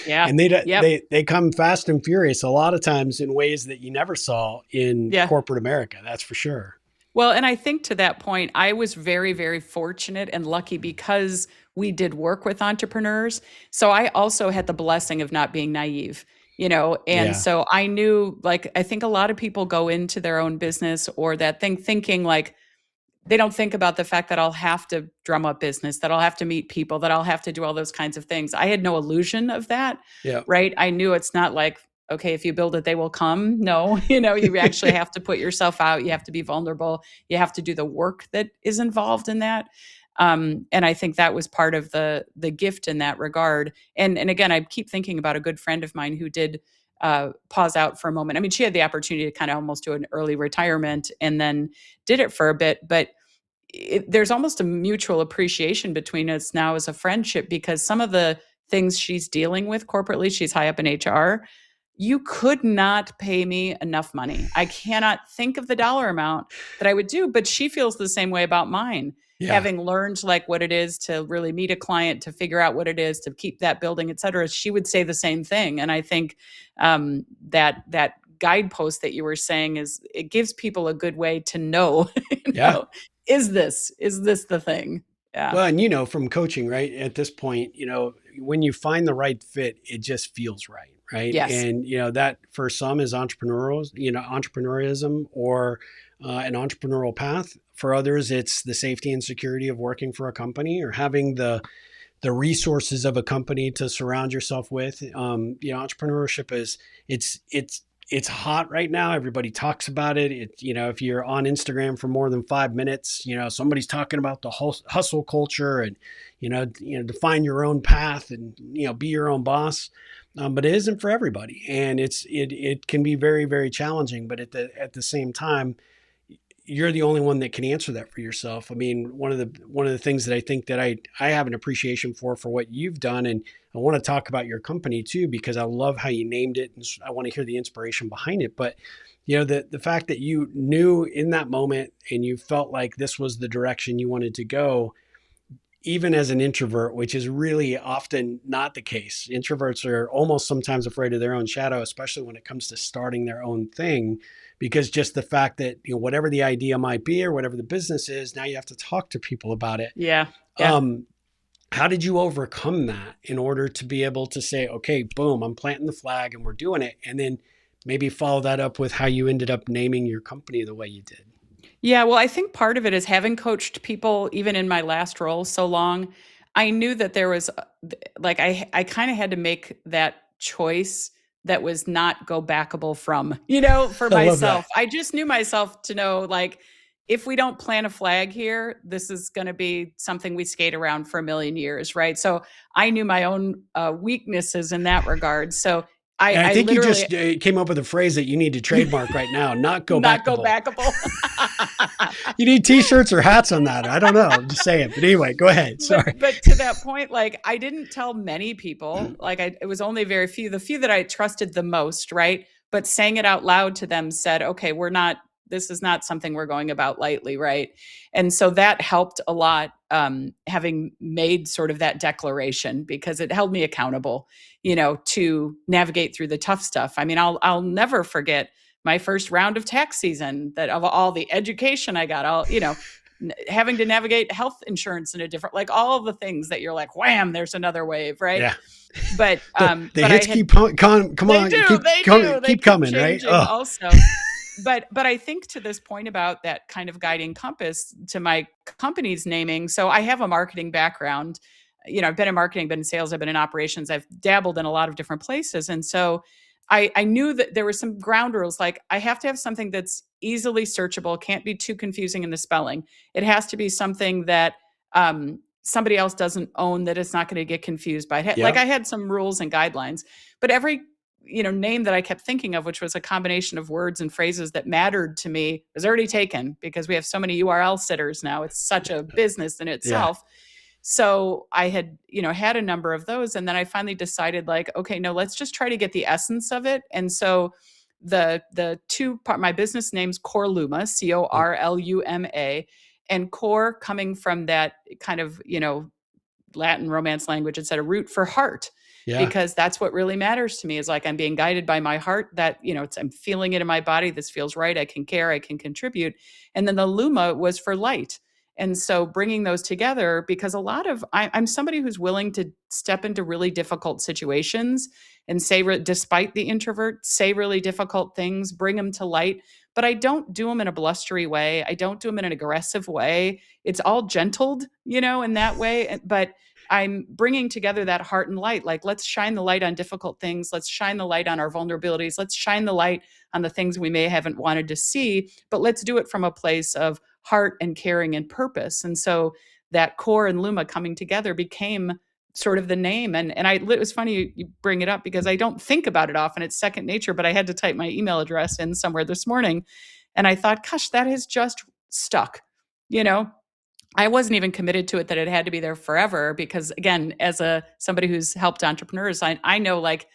Yeah. and Yep. they come fast and furious a lot of times in ways that you never saw in Yeah. corporate America. That's for sure. Well, and I think to that point, I was very, very fortunate and lucky because we did work with entrepreneurs. So I also had the blessing of not being naive, and Yeah. so I knew, like, I think a lot of people go into their own business or that thing thinking like, they don't think about the fact that I'll have to drum up business, that I'll have to meet people, that I'll have to do all those kinds of things. I had no illusion of that, Yeah. right? I knew it's not like, okay, if you build it, they will come. No, you actually have to put yourself out. You have to be vulnerable. You have to do the work that is involved in that. And I think that was part of the gift in that regard. And again, I keep thinking about a good friend of mine who did pause out for a moment. I mean, she had the opportunity to kind of almost do an early retirement and then did it for a bit, but there's almost a mutual appreciation between us now as a friendship because some of the things she's dealing with corporately, she's high up in HR. You could not pay me enough money. I cannot think of the dollar amount that I would do, but she feels the same way about mine. Yeah. Having learned like what it is to really meet a client, to figure out what it is, to keep that building, et cetera, she would say the same thing. And I think that guidepost that you were saying it gives people a good way to know, Yeah. is this the thing? Yeah. Well, and from coaching, right? At this point, when you find the right fit, it just feels right, right? Yes. And that for some is entrepreneurism or an entrepreneurial path. For others, it's the safety and security of working for a company or having the resources of a company to surround yourself with. Entrepreneurship it's hot right now. Everybody talks about it. If you're on Instagram for more than 5 minutes, somebody's talking about the hustle culture and, define your own path and, be your own boss. But it isn't for everybody. And it can be very, very challenging. But at the same time, you're the only one that can answer that for yourself. I mean, one of the things that I think that I have an appreciation for what you've done, and I want to talk about your company too, because I love how you named it, and I want to hear the inspiration behind it. But the fact that you knew in that moment and you felt like this was the direction you wanted to go, even as an introvert, which is really often not the case. Introverts are almost sometimes afraid of their own shadow, especially when it comes to starting their own thing, because just the fact that, whatever the idea might be or whatever the business is, now you have to talk to people about it. Yeah. Yeah. How did you overcome that in order to be able to say, okay, boom, I'm planting the flag and we're doing it. And then maybe follow that up with how you ended up naming your company the way you did? Yeah, well, I think part of it is having coached people, even in my last role so long, I knew that there was like, I kind of had to make that choice that was not go backable from, for I love that. myself. I just knew myself to know, like, if we don't plant a flag here, this is going to be something we skate around for a million years, right? So I knew my own weaknesses in that regard. So I, And I I think you literally just came up with a phrase that you need to trademark right now. Not go not go backable. backable. You need t-shirts or hats on that. I don't know. I'm just saying. But anyway, go ahead. Sorry. But to that point, like, I didn't tell many people. Like, it was only very few, the few that I trusted the most, right? But saying it out loud to them said, okay, this is not something we're going about lightly, right? And so that helped a lot, having made sort of that declaration, because it held me accountable, to navigate through the tough stuff. I mean, I'll never forget my first round of tax season, that of all the education I got, having to navigate health insurance in a different, like, all of the things that you're like, wham, there's another wave, right? Yeah. But The but hits keep come they on, do, they keep coming, right? changing Oh. also. But I think to this point about that kind of guiding compass to my company's naming. So I have a marketing background. I've been in marketing, been in sales, I've been in operations, I've dabbled in a lot of different places. And so I knew that there were some ground rules. Like, I have to have something that's easily searchable, can't be too confusing in the spelling. It has to be something that somebody else doesn't own, that it's not going to get confused by. Like, Yeah. I had some rules and guidelines, but every name that I kept thinking of, which was a combination of words and phrases that mattered to me, was already taken, because we have so many URL sitters now. It's such a business in Yeah. itself. So I had, had a number of those. And then I finally decided, like, okay, no, let's just try to get the essence of it. And so the two part, my business name's Corluma, Corluma, and core coming from that kind of, Latin Romance language, et cetera, root for heart. Yeah. because that's what really matters to me, is like I'm being guided by my heart, that, I'm feeling it in my body. This feels right. I can care, I can contribute. And then the luma was for light. And so bringing those together, because I'm somebody who's willing to step into really difficult situations and say, despite the introvert, say really difficult things, bring them to light. But I don't do them in a blustery way. I don't do them in an aggressive way. It's all gentled, in that way. But I'm bringing together that heart and light. Like, let's shine the light on difficult things. Let's shine the light on our vulnerabilities. Let's shine the light on the things we may haven't wanted to see, but let's do it from a place of heart and caring and purpose. And so that core and luma coming together became sort of the name. And it was funny you bring it up, because I don't think about it often. It's second nature, but I had to type my email address in somewhere this morning. And I thought, gosh, that has just stuck. I wasn't even committed to it that it had to be there forever, because again, as somebody who's helped entrepreneurs, I know, like,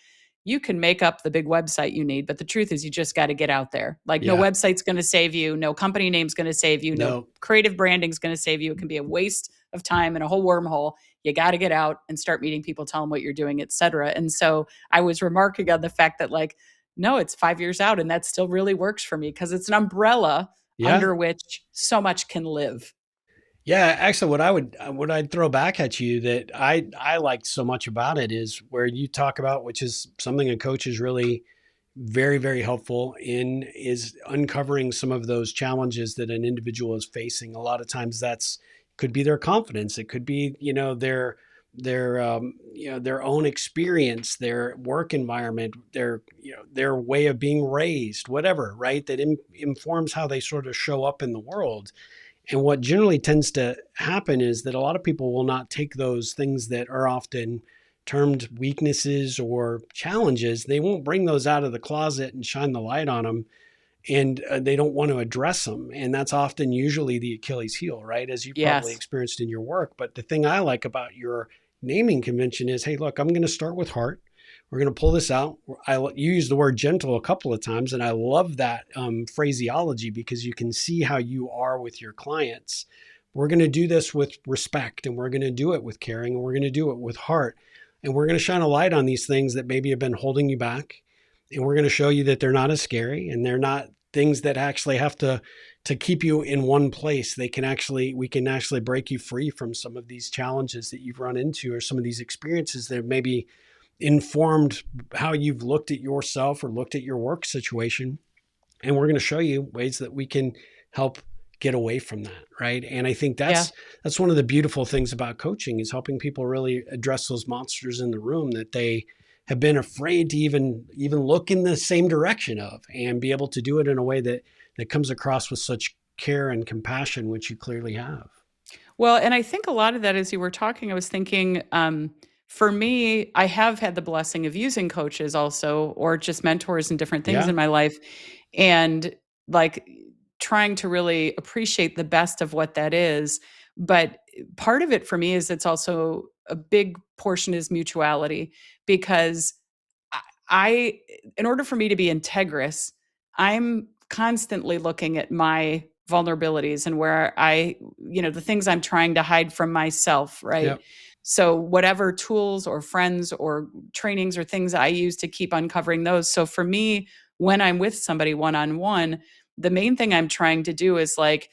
you can make up the big website you need, but the truth is you just got to get out there. Like, no Yeah. website's going to save you, no company name's going to save you, no creative branding's going to save you. It can be a waste of time and a whole wormhole. You got to get out and start meeting people, tell them what you're doing, et cetera. And so I was remarking on the fact that, like, no, it's 5 years out and that still really works for me, because it's an umbrella under which so much can live. Yeah, actually, what I'd throw back at you that I liked so much about it is where you talk about, which is something a coach is really very, very helpful in, is uncovering some of those challenges that an individual is facing. A lot of times could be their confidence. It could be, their own experience, their work environment, their way of being raised, whatever, right? That informs how they sort of show up in the world. And what generally tends to happen is that a lot of people will not take those things that are often termed weaknesses or challenges. They won't bring those out of the closet and shine the light on them. And they don't want to address them. And that's often usually the Achilles heel, right? As you probably experienced in your work. But the thing I like about your naming convention is, hey, look, I'm going to start with heart. We're going to pull this out. You use the word gentle a couple of times, and I love that phraseology, because you can see how you are with your clients. We're going to do this with respect, and we're going to do it with caring, and we're going to do it with heart. And we're going to shine a light on these things that maybe have been holding you back. And we're going to show you that they're not as scary, and they're not things that actually have to keep you in one place. We can actually break you free from some of these challenges that you've run into, or some of these experiences that maybe informed how you've looked at yourself or looked at your work situation. And we're going to show you ways that we can help get away from that. Right. And I think that's one of the beautiful things about coaching, is helping people really address those monsters in the room that they have been afraid to even look in the same direction of, and be able to do it in a way that comes across with such care and compassion, which you clearly have. Well, and I think a lot of that, as you were talking, I was thinking, for me, I have had the blessing of using coaches also, or just mentors and different things in my life. And, like, trying to really appreciate the best of what that is. But part of it for me is, it's also a big portion is mutuality, because I in order for me to be integrous, I'm constantly looking at my vulnerabilities and where the things I'm trying to hide from myself, right? Yep. So whatever tools or friends or trainings or things I use to keep uncovering those. So for me, when I'm with somebody one-on-one, the main thing I'm trying to do is, like,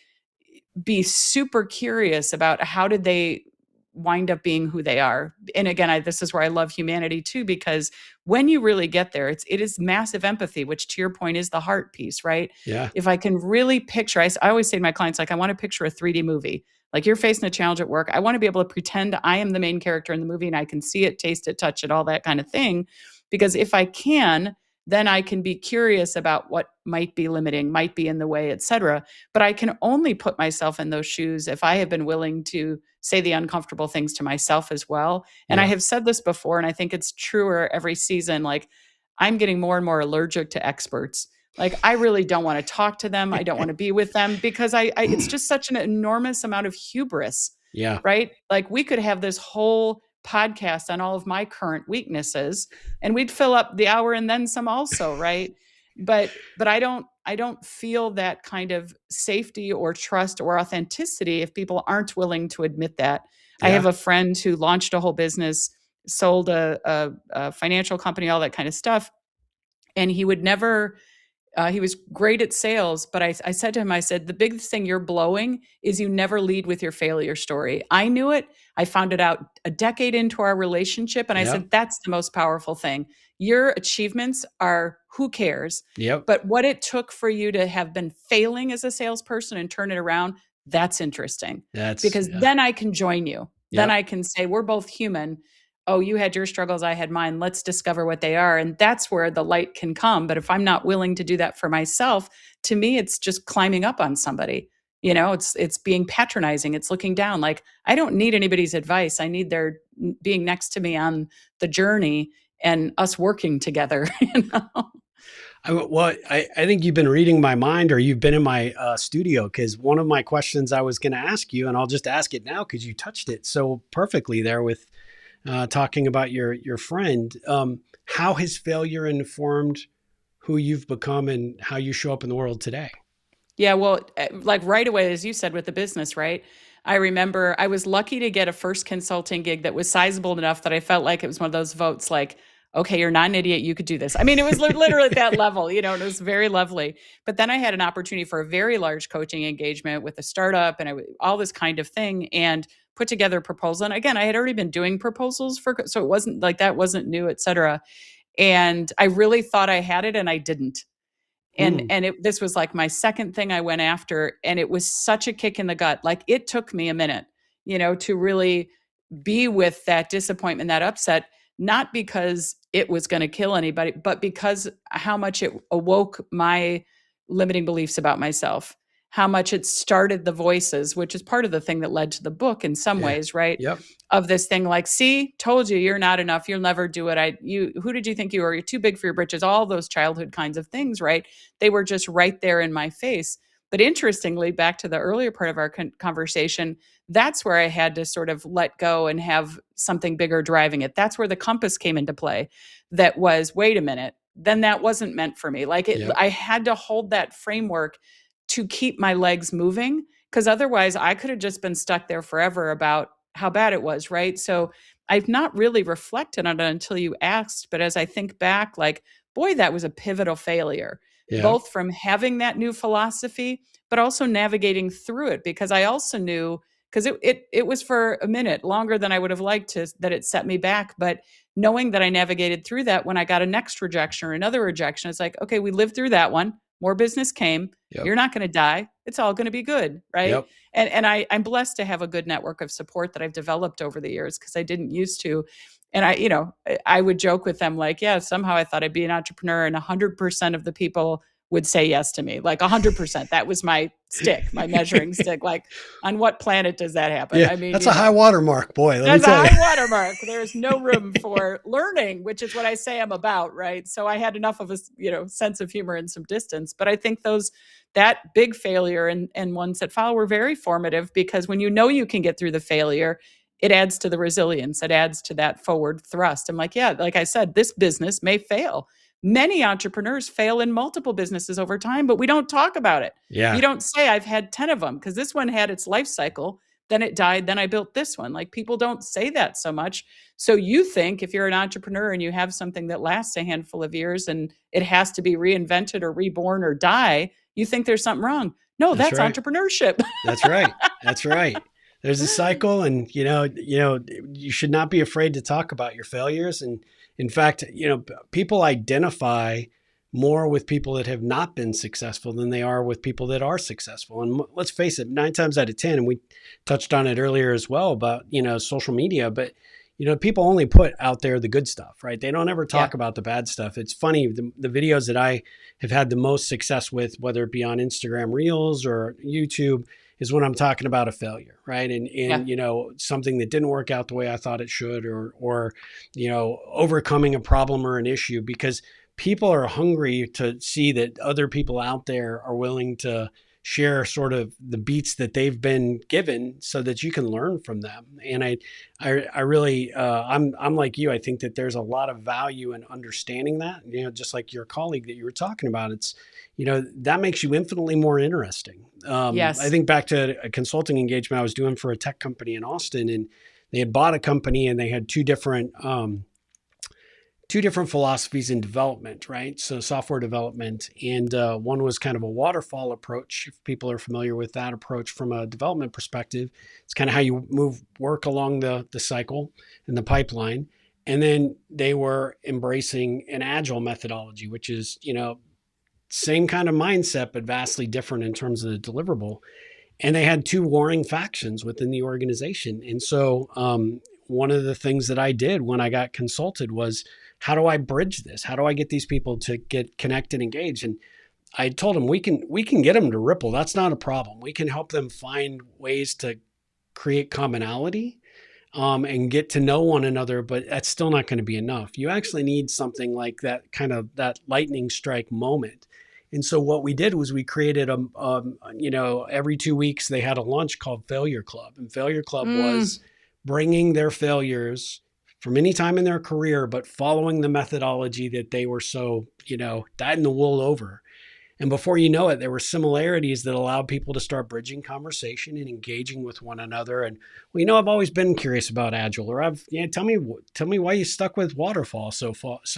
be super curious about how did they wind up being who they are. And again, this is where I love humanity too, because when you really get there, it is massive empathy, which, to your point, is the heart piece, right? Yeah. If I can really picture, I always say to my clients, like, I want to picture a 3D movie. Like, you're facing a challenge at work. I want to be able to pretend I am the main character in the movie, and I can see it, taste it, touch it, all that kind of thing. Because if I can, then I can be curious about what might be limiting, might be in the way, et cetera. But I can only put myself in those shoes if I have been willing to say the uncomfortable things to myself as well. And I have said this before, and I think it's truer every season. Like, I'm getting more and more allergic to experts. Like, I really don't want to talk to them. I don't want to be with them, because it's just such an enormous amount of hubris. Yeah. Right? Like, we could have this whole podcast on all of my current weaknesses, and we'd fill up the hour and then some also, right? But I don't feel that kind of safety or trust or authenticity if people aren't willing to admit that. I have a friend who launched a whole business sold a financial company, all that kind of stuff. And he would never, he was great at sales, but I said to him, I said, the biggest thing you're blowing is you never lead with your failure story. I knew it. I found it out a decade into our relationship. And I Yep. said, that's the most powerful thing. Your achievements are who cares? Yep. But what it took for you to have been failing as a salesperson and turn it around, that's interesting. Because Yeah. then I can join you. Then Yep. I can say, we're both human. Oh, you had your struggles, I had mine. Let's discover what they are. And that's where the light can come. But if I'm not willing to do that for myself, to me, it's just climbing up on somebody. It's being patronizing. It's looking down. Like, I don't need anybody's advice. I need their being next to me on the journey and us working together. I think you've been reading my mind, or you've been in my studio, because one of my questions I was going to ask you, and I'll just ask it now because you touched it so perfectly there with talking about your friend. How has failure informed who you've become and how you show up in the world today? Yeah, well, like right away, as you said, with the business, right? I remember I was lucky to get a first consulting gig that was sizable enough that I felt like it was one of those votes like, okay, you're not an idiot. You could do this. I mean, it was literally at that level, and it was very lovely. But then I had an opportunity for a very large coaching engagement with a startup and all this kind of thing, and put together a proposal. And again, I had already been doing proposals so it wasn't like that wasn't new, et cetera. And I really thought I had it and I didn't. Mm. And this was like my second thing I went after, and it was such a kick in the gut. Like, it took me a minute, to really be with that disappointment, that upset, not because it was going to kill anybody, but because how much it awoke my limiting beliefs about myself, how much it started the voices, which is part of the thing that led to the book in some Yeah. ways, right? Yep. Of this thing like, see, told you, you're not enough. You'll never do it. Who did you think you were? You're too big for your britches. All those childhood kinds of things, right? They were just right there in my face. But interestingly, back to the earlier part of our conversation, that's where I had to sort of let go and have something bigger driving it. That's where the compass came into play. That was, wait a minute, then that wasn't meant for me. Like, Yep. I had to hold that framework to keep my legs moving, because otherwise I could have just been stuck there forever about how bad it was, right? So I've not really reflected on it until you asked, but as I think back, like, boy, that was a pivotal failure, Yeah. both from having that new philosophy, but also navigating through it, because I also knew, because it was for a minute longer than I would have liked to, that it set me back. But knowing that I navigated through that, when I got a next rejection or another rejection, it's like, okay, we lived through that one. More business came. Yep. You're not going to die. It's all going to be good, right? Yep. And I'm blessed to have a good network of support that I've developed over the years, because I didn't used to. And I would joke with them like, yeah, somehow I thought I'd be an entrepreneur, and 100% of the people would say yes to me, like 100%. That was my stick, my measuring stick. Like, on what planet does that happen? Yeah, I mean, that's a high watermark, boy. That's a high watermark. There's no room for learning, which is what I say I'm about, right? So I had enough of a sense of humor and some distance. But I think that big failure and ones that follow were very formative, because when you can get through the failure, it adds to the resilience. It adds to that forward thrust. I'm like, yeah, like I said, this business may fail. Many entrepreneurs fail in multiple businesses over time, but we don't talk about it. Yeah. You don't say, I've had 10 of them, because this one had its life cycle. Then it died. Then I built this one. Like, people don't say that so much. So you think if you're an entrepreneur and you have something that lasts a handful of years and it has to be reinvented or reborn or die, you think there's something wrong. No, that's right. Entrepreneurship. That's right. That's right. There's a cycle, and you should not be afraid to talk about your failures. And in fact, people identify more with people that have not been successful than they are with people that are successful. And let's face it, 9 times out of 10, and we touched on it earlier as well about, social media, but people only put out there the good stuff, right? They don't ever talk about the bad stuff. It's funny, the videos that I have had the most success with, whether it be on Instagram Reels or YouTube, is when I'm talking about a failure, right? And something that didn't work out the way I thought it should, or overcoming a problem or an issue, because people are hungry to see that other people out there are willing to share sort of the beats that they've been given, so that you can learn from them. And I really, I'm like you. I think that there's a lot of value in understanding that, just like your colleague that you were talking about. It's, that makes you infinitely more interesting. Yes. I think back to a consulting engagement I was doing for a tech company in Austin, and they had bought a company and they had two different philosophies in development, right? So software development, and one was kind of a waterfall approach. If people are familiar with that approach from a development perspective, it's kind of how you move work along the cycle and the pipeline. And then they were embracing an agile methodology, which is, same kind of mindset, but vastly different in terms of the deliverable. And they had two warring factions within the organization. And so one of the things that I did when I got consulted was, how do I bridge this? How do I get these people to get connected, engaged? And I told them, we can get them to ripple. That's not a problem. We can help them find ways to create commonality and get to know one another, but that's still not going to be enough. You actually need something like that, kind of that lightning strike moment. And so what we did was we created every 2 weeks they had a lunch called Failure Club, and Failure Club was bringing their failures from any time in their career, but following the methodology that they were so, dyed in the wool over. And before you know it, there were similarities that allowed people to start bridging conversation and engaging with one another. And I've always been curious about Agile, or tell me why you stuck with waterfall so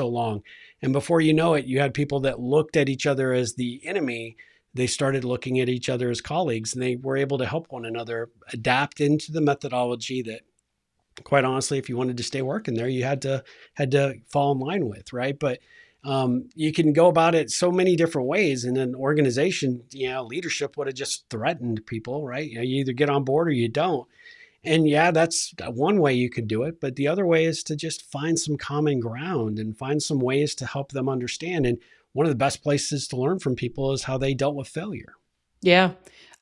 long. And before you know it, you had people that looked at each other as the enemy. They started looking at each other as colleagues, and they were able to help one another adapt into the methodology that, quite honestly, if you wanted to stay working there, you had to fall in line with, right? But you can go about it so many different ways. In an organization, leadership would have just threatened people, right? You either get on board or you don't. And that's one way you could do it. But the other way is to just find some common ground and find some ways to help them understand. And one of the best places to learn from people is how they dealt with failure. Yeah.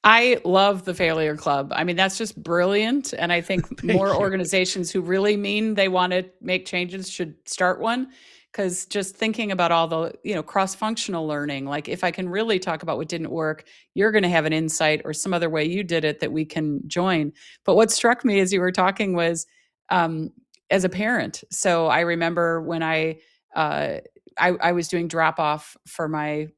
I love the Failure Club. I mean, that's just brilliant. And I think more organizations who really mean they want to make changes should start one. Because just thinking about all the, cross-functional learning, like if I can really talk about what didn't work, you're going to have an insight or some other way you did it that we can join. But what struck me as you were talking was as a parent. So I remember when I was doing drop-off for my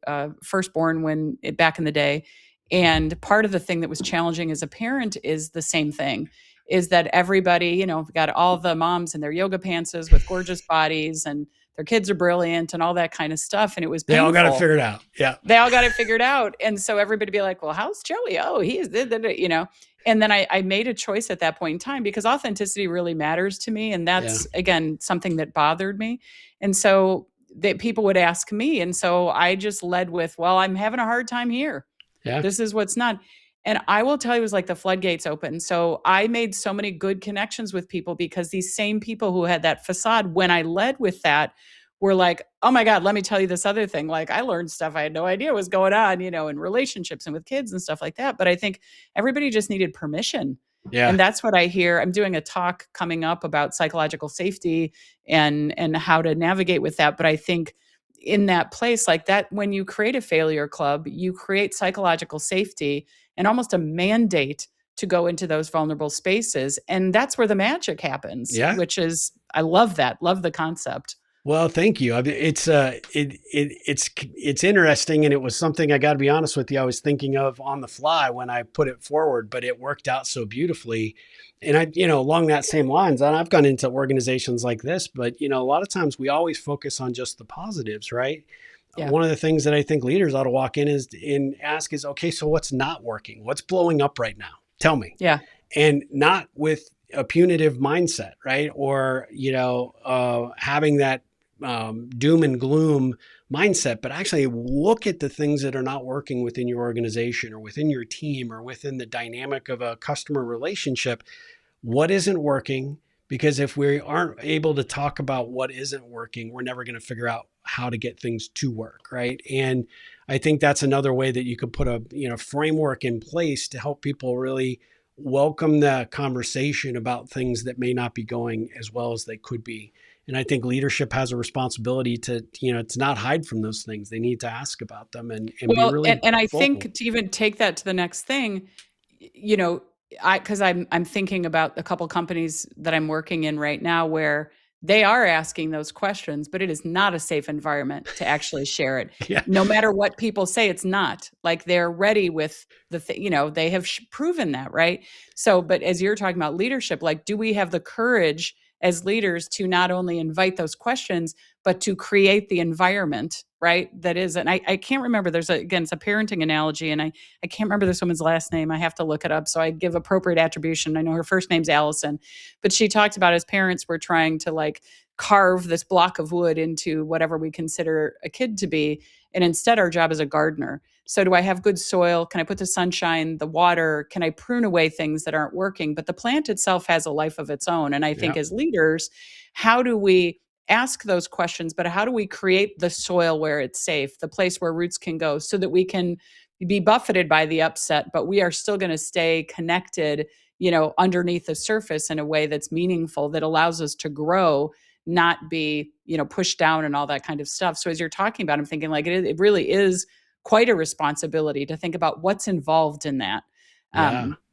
firstborn back in the day. And part of the thing that was challenging as a parent is the same thing, is that everybody, got all the moms in their yoga pantses with gorgeous bodies, and their kids are brilliant and all that kind of stuff. And it was painful. They all got it figured out. Yeah. They all got it figured out. And so everybody be like, well, how's Joey? Oh, he's, And then I made a choice at that point in time, because authenticity really matters to me. And that's, again, something that bothered me. And so that people would ask me. And so I just led with, well, I'm having a hard time here. Yeah. This is what's not. And I will tell you, it was like the floodgates open. So I made so many good connections with people, because these same people who had that facade, when I led with that, were like, oh my God, let me tell you this other thing. Like, I learned stuff I had no idea was going on, in relationships and with kids and stuff like that. But I think everybody just needed permission. Yeah. And that's what I hear. I'm doing a talk coming up about psychological safety and how to navigate with that. But I think in that place like that, when you create a Failure Club, you create psychological safety and almost a mandate to go into those vulnerable spaces. And that's where the magic happens, which is, I love that. Love the concept. Well, thank you. I mean, it's interesting. And it was something, I got to be honest with you, I was thinking of on the fly when I put it forward, but it worked out so beautifully. And along that same lines, and I've gone into organizations like this, but, a lot of times we always focus on just the positives, right? Yeah. One of the things that I think leaders ought to walk in and ask is, okay, so what's not working? What's blowing up right now? Tell me. Yeah. And not with a punitive mindset, right? Or, having that doom and gloom mindset, but actually look at the things that are not working within your organization or within your team or within the dynamic of a customer relationship. What isn't working? Because if we aren't able to talk about what isn't working, we're never going to figure out how to get things to work, right? And I think that's another way that you could put a framework in place to help people really welcome the conversation about things that may not be going as well as they could be. And I think leadership has a responsibility to not hide from those things. They need to ask about them and be really and I think to even take that to the next thing, because I'm thinking about a couple companies that I'm working in right now where they are asking those questions, but it is not a safe environment to actually share it. Yeah. No matter what people say, it's not. Like, they're ready with they have proven that, right? So, but as you're talking about leadership, like, do we have the courage as leaders to not only invite those questions, but to create the environment, right? That is, and I can't remember, again, it's a parenting analogy, and I can't remember this woman's last name. I have to look it up, so I give appropriate attribution. I know her first name's Allison, but she talked about, as parents were trying to like carve this block of wood into whatever we consider a kid to be, and instead our job is a gardener. So do I have good soil? Can I put the sunshine, the water? Can I prune away things that aren't working? But the plant itself has a life of its own. And I think as leaders, how do we ask those questions, but how do we create the soil where it's safe, the place where roots can go, so that we can be buffeted by the upset, but we are still going to stay connected, underneath the surface in a way that's meaningful, that allows us to grow, not be, pushed down and all that kind of stuff. So as you're talking about, I'm thinking like it really is quite a responsibility to think about what's involved in that.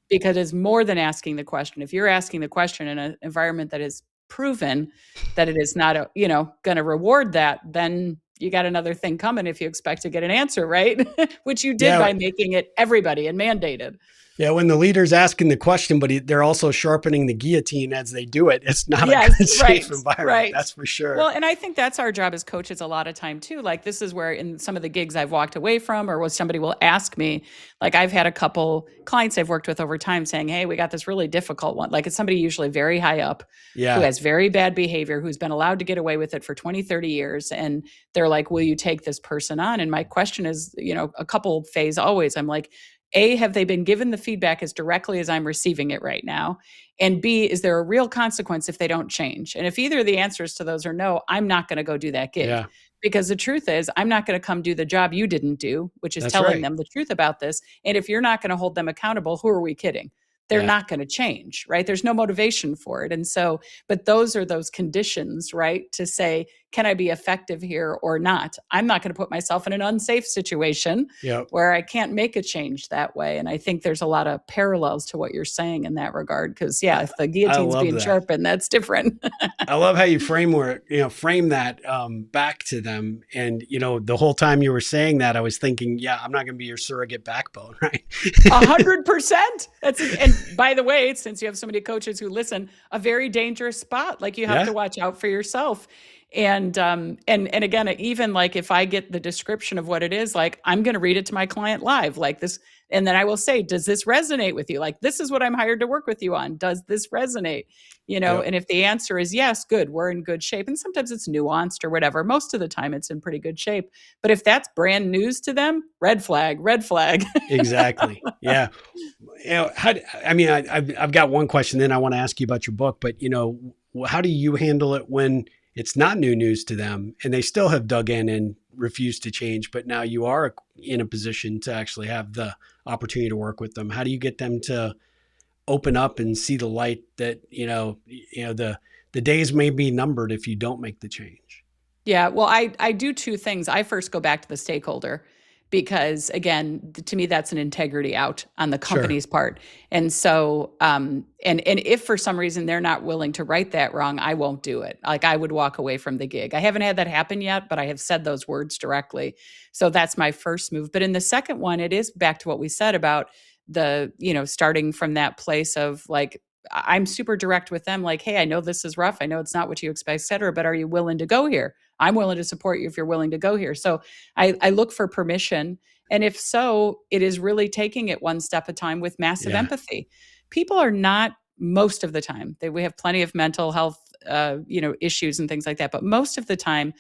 Because it's more than asking the question. If you're asking the question in an environment that is proven that it is not, going to reward that, then you got another thing coming if you expect to get an answer, right? Which you did by making it everybody and mandated. Yeah, when the leader's asking the question, but they're also sharpening the guillotine as they do it, it's not a good, safe environment. Right. That's for sure. Well, and I think that's our job as coaches a lot of time too. Like, this is where in some of the gigs I've walked away from, or somebody will ask me, like, I've had a couple clients I've worked with over time saying, hey, we got this really difficult one. Like, it's somebody usually very high up who has very bad behavior, who's been allowed to get away with it for 20, 30 years. And they're like, will you take this person on? And my question is, a couple phase always. I'm like, A, have they been given the feedback as directly as I'm receiving it right now? And B, is there a real consequence if they don't change? And if either of the answers to those are no, I'm not going to go do that gig. Yeah. Because the truth is, I'm not going to come do the job you didn't do, which is telling them the truth about this. And if you're not going to hold them accountable, who are we kidding? They're not going to change, right? There's no motivation for it. And so, but those are those conditions, right? To say, can I be effective here or not? I'm not going to put myself in an unsafe situation where I can't make a change that way. And I think there's a lot of parallels to what you're saying in that regard. Because if the guillotine's being sharpened, that's different. I love how you frame that back to them. And, the whole time you were saying that, I was thinking, I'm not going to be your surrogate backbone, right? 100%. And by the way, since you have so many coaches who listen, a very dangerous spot. Like, you have to watch out for yourself. And again, even like, if I get the description of what it is, like, I'm going to read it to my client live like this. And then I will say, does this resonate with you? Like, this is what I'm hired to work with you on. Does this resonate? And if the answer is yes, good, we're in good shape. And sometimes it's nuanced or whatever. Most of the time it's in pretty good shape. But if that's brand news to them, red flag. Exactly. Yeah. I've got one question, then I want to ask you about your book, but how do you handle it when it's not new news to them and they still have dug in and refused to change, but now you are in a position to actually have the opportunity to work with them? How do you get them to open up and see the light that, the days may be numbered if you don't make the change? Yeah. Well, I do two things. I first go back to the stakeholder, because again, to me, that's an integrity out on the company's part. And so, and if for some reason they're not willing to right that wrong, I won't do it. Like, I would walk away from the gig. I haven't had that happen yet, but I have said those words directly. So that's my first move. But in the second one, it is back to what we said about the, starting from that place of like, I'm super direct with them. Like, hey, I know this is rough. I know it's not what you expect, et cetera, but are you willing to go here? I'm willing to support you if you're willing to go here. So I look for permission. And if so, it is really taking it one step at a time with massive empathy. People are not, most of the time, we have plenty of mental health, issues and things like that. But most of the time,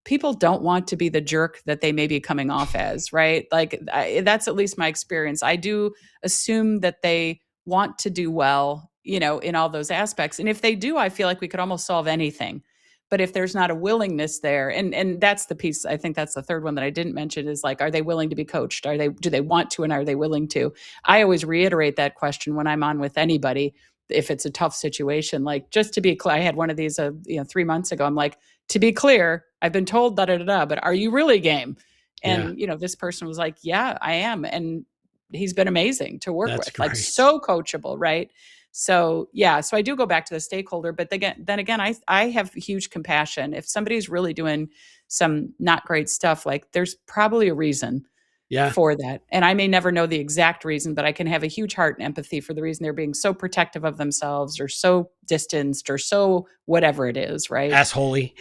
people don't want to be the jerk that they may be coming off as, right? Like, that's at least my experience. I do assume that they want to do well, in all those aspects. And if they do, I feel like we could almost solve anything. But if there's not a willingness there, and that's the piece, I think that's the third one that I didn't mention, is like, are they willing to be coached? Do they want to, and are they willing to? I always reiterate that question when I'm on with anybody, if it's a tough situation. Like, just to be clear, I had one of these 3 months ago. I'm like, to be clear, I've been told but are you really game? And this person was like, yeah, I am. And he's been amazing to work with, great. Like, so coachable, right? So yeah, so I do go back to the stakeholder, but then again, I have huge compassion. If somebody's really doing some not great stuff, like there's probably a reason Yeah. for that. And I may never know the exact reason, but I can have a huge heart and empathy for the reason they're being so protective of themselves or so distanced or so whatever it is, right? Assholey.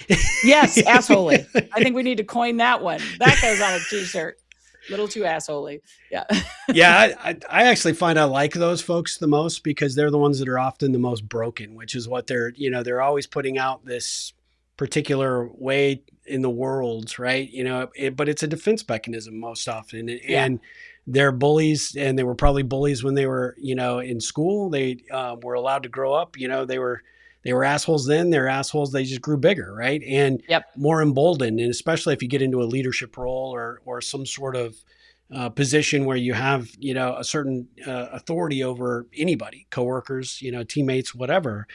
Yes, assholey. I think we need to coin that one. That goes on a t-shirt. Little too assholey. Yeah. Yeah, I actually find I like those folks the most because they're the ones that are often the most broken, which is what they're always putting out this particular way in the world, right? But it's a defense mechanism most often. Yeah. And they're bullies, and they were probably bullies when they were, in school. They were allowed to grow up. They were assholes then. They're assholes. They just grew bigger, right? And Yep. more emboldened, and especially if you get into a leadership role or some sort of position where you have, a certain authority over anybody, coworkers, teammates, whatever.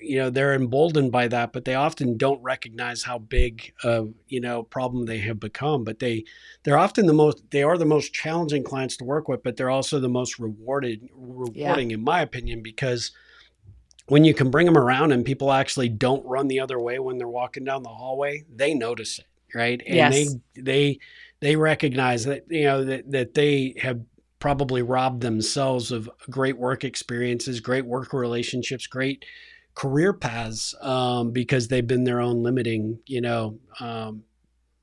They're emboldened by that, but they often don't recognize how big of, problem they have become. But they're often they are the most challenging clients to work with, but they're also the most rewarding, in my opinion, because when you can bring them around and people actually don't run the other way when they're walking down the hallway, they notice it, right? And Yes. they recognize that, that they have probably robbed themselves of great work experiences, great work relationships, great career paths, because they've been their own limiting,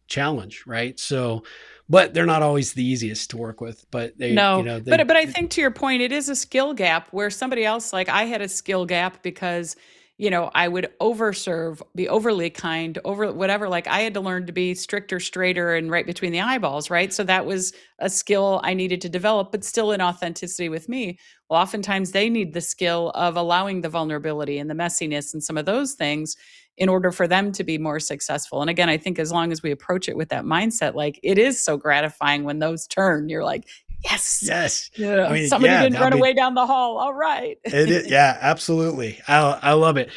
challenge, right? So, but they're not always the easiest to work with, but No, but I think to your point, it is a skill gap where somebody else, like I had a skill gap because, I would overserve, be overly kind, over whatever. Like I had to learn to be stricter, straighter, and right between the eyeballs, right? So that was a skill I needed to develop, but still in authenticity with me. Well, oftentimes they need the skill of allowing the vulnerability and the messiness and some of those things in order for them to be more successful. And again, I think as long as we approach it with that mindset, like it is so gratifying when those turn, you're like, yes, Yes. yeah, I mean, somebody yeah, didn't run away down the hall. All right. yeah, absolutely. I love it.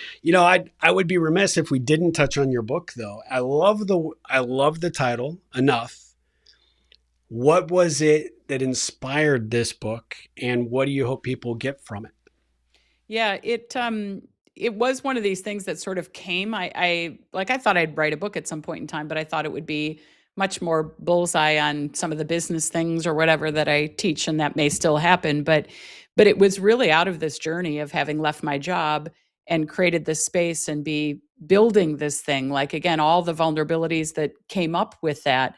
I would be remiss if we didn't touch on your book though. I love the title enough. What was it that inspired this book, and what do you hope people get from it? Yeah, it was one of these things that sort of came. I thought I'd write a book at some point in time, but I thought it would be much more bullseye on some of the business things or whatever that I teach, and that may still happen. But it was really out of this journey of having left my job and created this space and be building this thing. Like again, all the vulnerabilities that came up with that,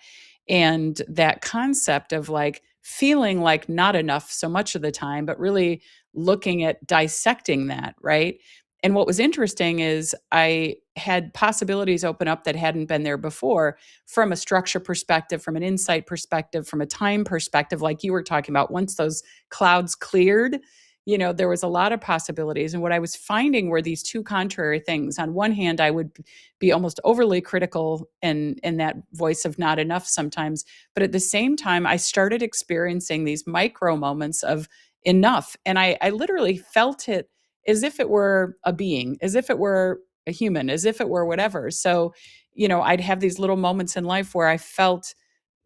and that concept of like feeling like not enough so much of the time, but really looking at dissecting that, right? And what was interesting is I had possibilities open up that hadn't been there before from a structure perspective, from an insight perspective, from a time perspective, like you were talking about. Once those clouds cleared, there was a lot of possibilities. And what I was finding were these two contrary things. On one hand, I would be almost overly critical in that voice of not enough sometimes. But at the same time, I started experiencing these micro moments of enough. And I literally felt it as if it were a being, as if it were a human, as if it were whatever. So, I'd have these little moments in life where I felt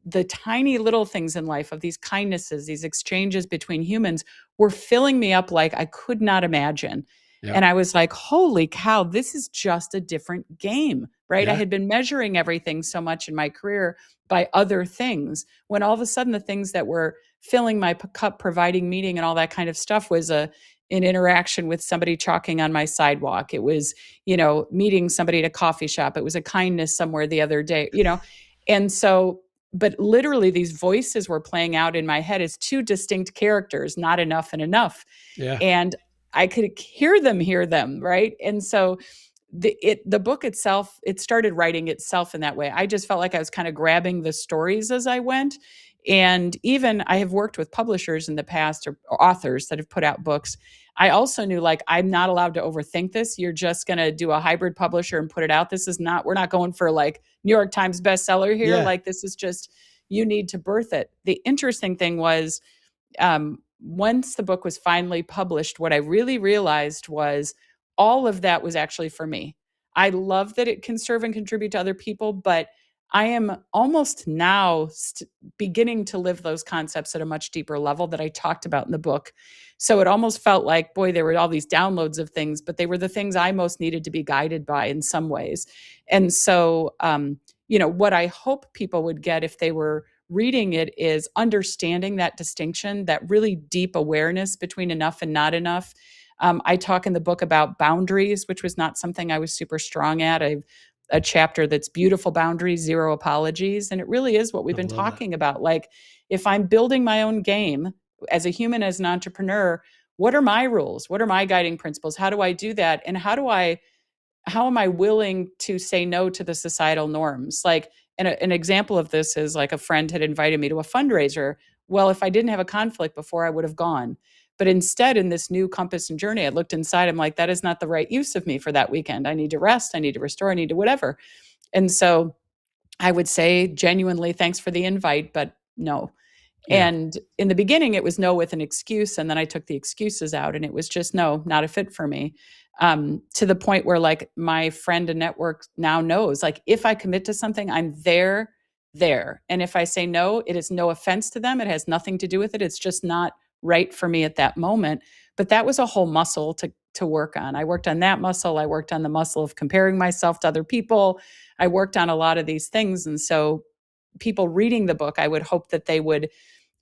the tiny little things in life of these kindnesses, these exchanges between humans were filling me up like I could not imagine. Yeah. And I was like, holy cow, this is just a different game, right? I Yeah. had been measuring everything so much in my career by other things when all of a sudden the things that were filling my cup, providing meaning and all that kind of stuff was an interaction with somebody chalking on my sidewalk. It was, meeting somebody at a coffee shop. It was a kindness somewhere the other day, And so, but literally these voices were playing out in my head as two distinct characters, not enough and enough. Yeah. And I could hear them, right? And so the book itself, it started writing itself in that way. I just felt like I was kind of grabbing the stories as I went. And even I have worked with publishers in the past or authors that have put out books. I also knew like I'm not allowed to overthink this. You're just going to do a hybrid publisher and put it out. We're not going for like New York Times bestseller here. Yeah. Like this is just, you need to birth it. The interesting thing was, once the book was finally published, what I really realized was all of that was actually for me. I love that it can serve and contribute to other people, but I am almost now beginning to live those concepts at a much deeper level that I talked about in the book. So it almost felt like, boy, there were all these downloads of things, but they were the things I most needed to be guided by in some ways. And so, what I hope people would get if they were reading it is understanding that distinction, that really deep awareness between enough and not enough. I talk in the book about boundaries, which was not something I was super strong at. I've a chapter that's beautiful boundaries, zero apologies. And it really is what we've I been love that. talking about. Like, if I'm building my own game as a human, as an entrepreneur, what are my rules? What are my guiding principles? How do I do that? And how am I willing to say no to the societal norms? Like, an example of this is like a friend had invited me to a fundraiser. Well, if I didn't have a conflict before, I would have gone. But instead, in this new compass and journey, I looked inside. I'm like, that is not the right use of me for that weekend. I need to rest. I need to restore. I need to whatever. And so I would say genuinely, thanks for the invite, but no. Yeah. And in the beginning, it was no with an excuse. And then I took the excuses out and it was just no, not a fit for me. To the point where like my friend and network now knows, like if I commit to something, I'm there. And if I say no, it is no offense to them. It has nothing to do with it. It's just not right for me at that moment. But that was a whole muscle to work on. I worked on that muscle. I worked on the muscle of comparing myself to other people. I worked on a lot of these things. And so people reading the book, I would hope that they would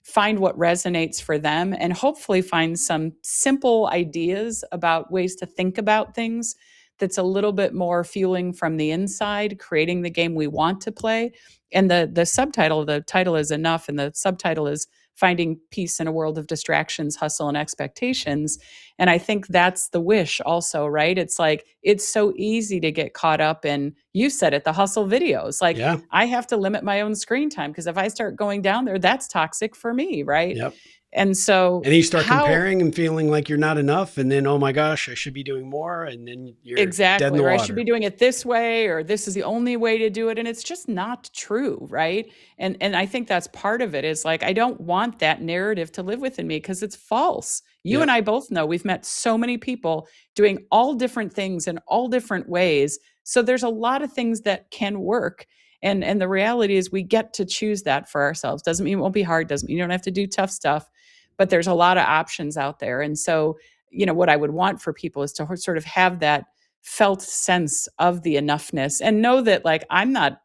find what resonates for them and hopefully find some simple ideas about ways to think about things that's a little bit more fueling from the inside, creating the game we want to play. And the title is Enough, and the subtitle is Finding Peace in a World of Distractions, Hustle, and Expectations. And I think that's the wish also, right? It's like, it's so easy to get caught up in, you said it, the hustle videos. Like, Yeah. I have to limit my own screen time because if I start going down there, that's toxic for me, right? Yep. And so, And then you start how comparing and feeling like you're not enough. And then, oh my gosh, I should be doing more. And then you're dead in exactly, the or I should be water. doing it this way, or this is the only way to do it. And it's just not true, right? And I think that's part of it is like, I don't want that narrative to live within me because it's false. You and Yep. I both know we've met so many people doing all different things in all different ways. So there's a lot of things that can work. And the reality is we get to choose that for ourselves. Doesn't mean it won't be hard, doesn't mean you don't have to do tough stuff, but there's a lot of options out there. And so, what I would want for people is to sort of have that felt sense of the enoughness and know that like I'm not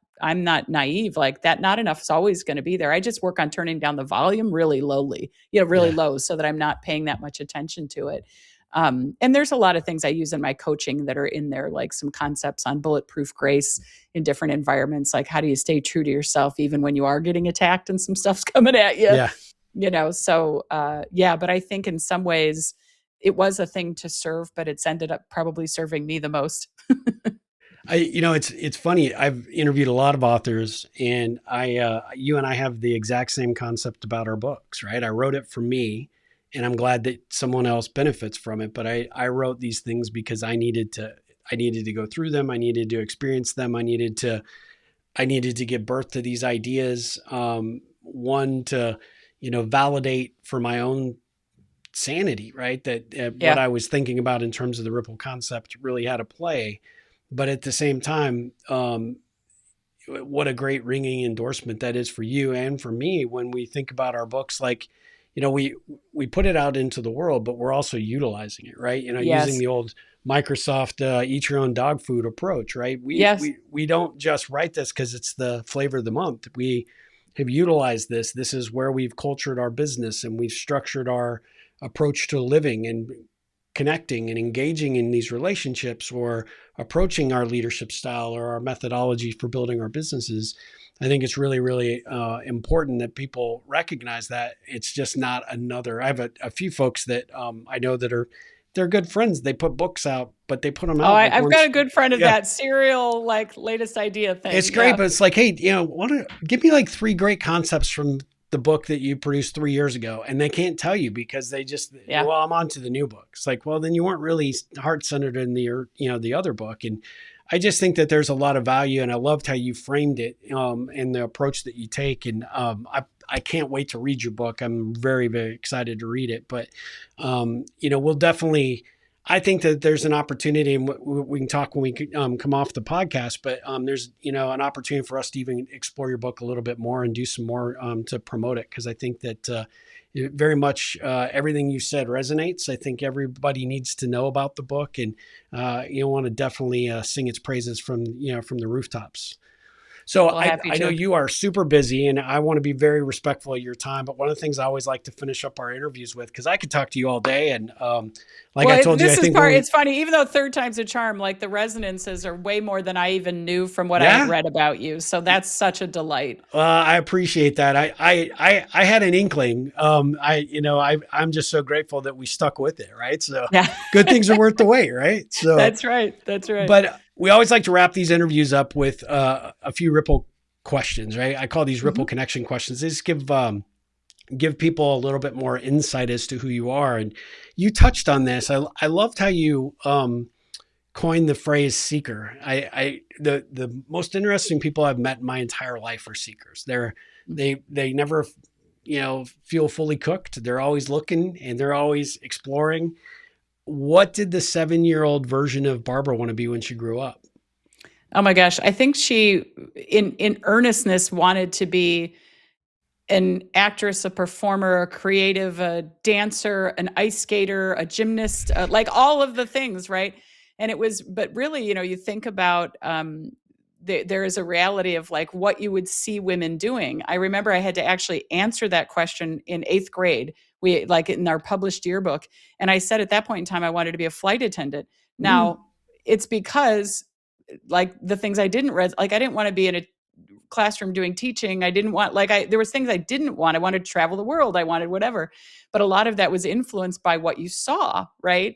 naive. Like that not enough is always going to be there. I just work on turning down the volume really lowly, really Yeah. low so that I'm not paying that much attention to it. And there's a lot of things I use in my coaching that are in there, like some concepts on bulletproof grace in different environments. Like how do you stay true to yourself even when you are getting attacked and some stuff's coming at you? Yeah. So yeah, but I think in some ways it was a thing to serve, but it's ended up probably serving me the most. It's funny. I've interviewed a lot of authors, and you and I have the exact same concept about our books, right? I wrote it for me, and I'm glad that someone else benefits from it. But I wrote these things because I needed to go through them. I needed to experience them. I needed to give birth to these ideas. One to, validate for my own sanity, right? That what Yeah. I was thinking about in terms of the ripple concept really had a play. But at the same time, what a great ringing endorsement that is for you and for me when we think about our books. Like, we put it out into the world, but we're also utilizing it, right? Using Yes. the old Microsoft eat your own dog food approach, right? We Yes. we we don't just write this because it's the flavor of the month. We have utilized this. This is where we've cultured our business and we've structured our approach to living and connecting and engaging in these relationships or approaching our leadership style or our methodology for building our businesses. I think it's really, really important that people recognize that it's just not another. I have a few folks that I know that they're good friends. They put books out, but they put them Oh, out like I've got once. a good friend of Yeah, that serial, like latest idea it's thing. great, Yeah. but it's like, hey, want to give me like 3 great concepts from the book that you produced 3 years ago, and they can't tell you because they just, Yeah. well, I'm on to the new book. It's like, well, then you weren't really heart centered in the other book. And I just think that there's a lot of value, and I loved how you framed it, and the approach that you take. And I can't wait to read your book. I'm very, very excited to read it. But we'll definitely. I think that there's an opportunity, and we can talk when we come off the podcast. But there's an opportunity for us to even explore your book a little bit more and do some more to promote it, because I think that very much everything you said resonates. I think everybody needs to know about the book, and you want to definitely sing its praises from the rooftops. So Well, I know you are super busy, and I want to be very respectful of your time. But one of the things I always like to finish up our interviews with, because I could talk to you all day, and I told you, I think it's funny. Even though third time's a charm, like the resonances are way more than I even knew from what I had read about you. So that's such a delight. I appreciate that. I had an inkling. I'm just so grateful that we stuck with it. Right. So good things are worth the wait. Right. So That's right. That's right. But we always like to wrap these interviews up with a few ripple questions, right? I call these ripple connection questions. They just give people a little bit more insight as to who you are. And you touched on this. I loved how you coined the phrase seeker. The most interesting people I've met in my entire life are seekers. They never feel fully cooked. They're always looking and they're always exploring. What did the 7-year-old version of Barbara want to be when she grew up? Oh my gosh. I think she, in earnestness, wanted to be an actress, a performer, a creative, a dancer, an ice skater, a gymnast, like all of the things, right? And but really, you think about, there is a reality of like what you would see women doing. I remember I had to actually answer that question in 8th grade. We like in our published yearbook. And I said at that point in time, I wanted to be a flight attendant. Now it's because like the things I didn't read, like I didn't want to be in a classroom doing teaching. I didn't want, there was things I didn't want. I wanted to travel the world. I wanted whatever, but a lot of that was influenced by what you saw. Right.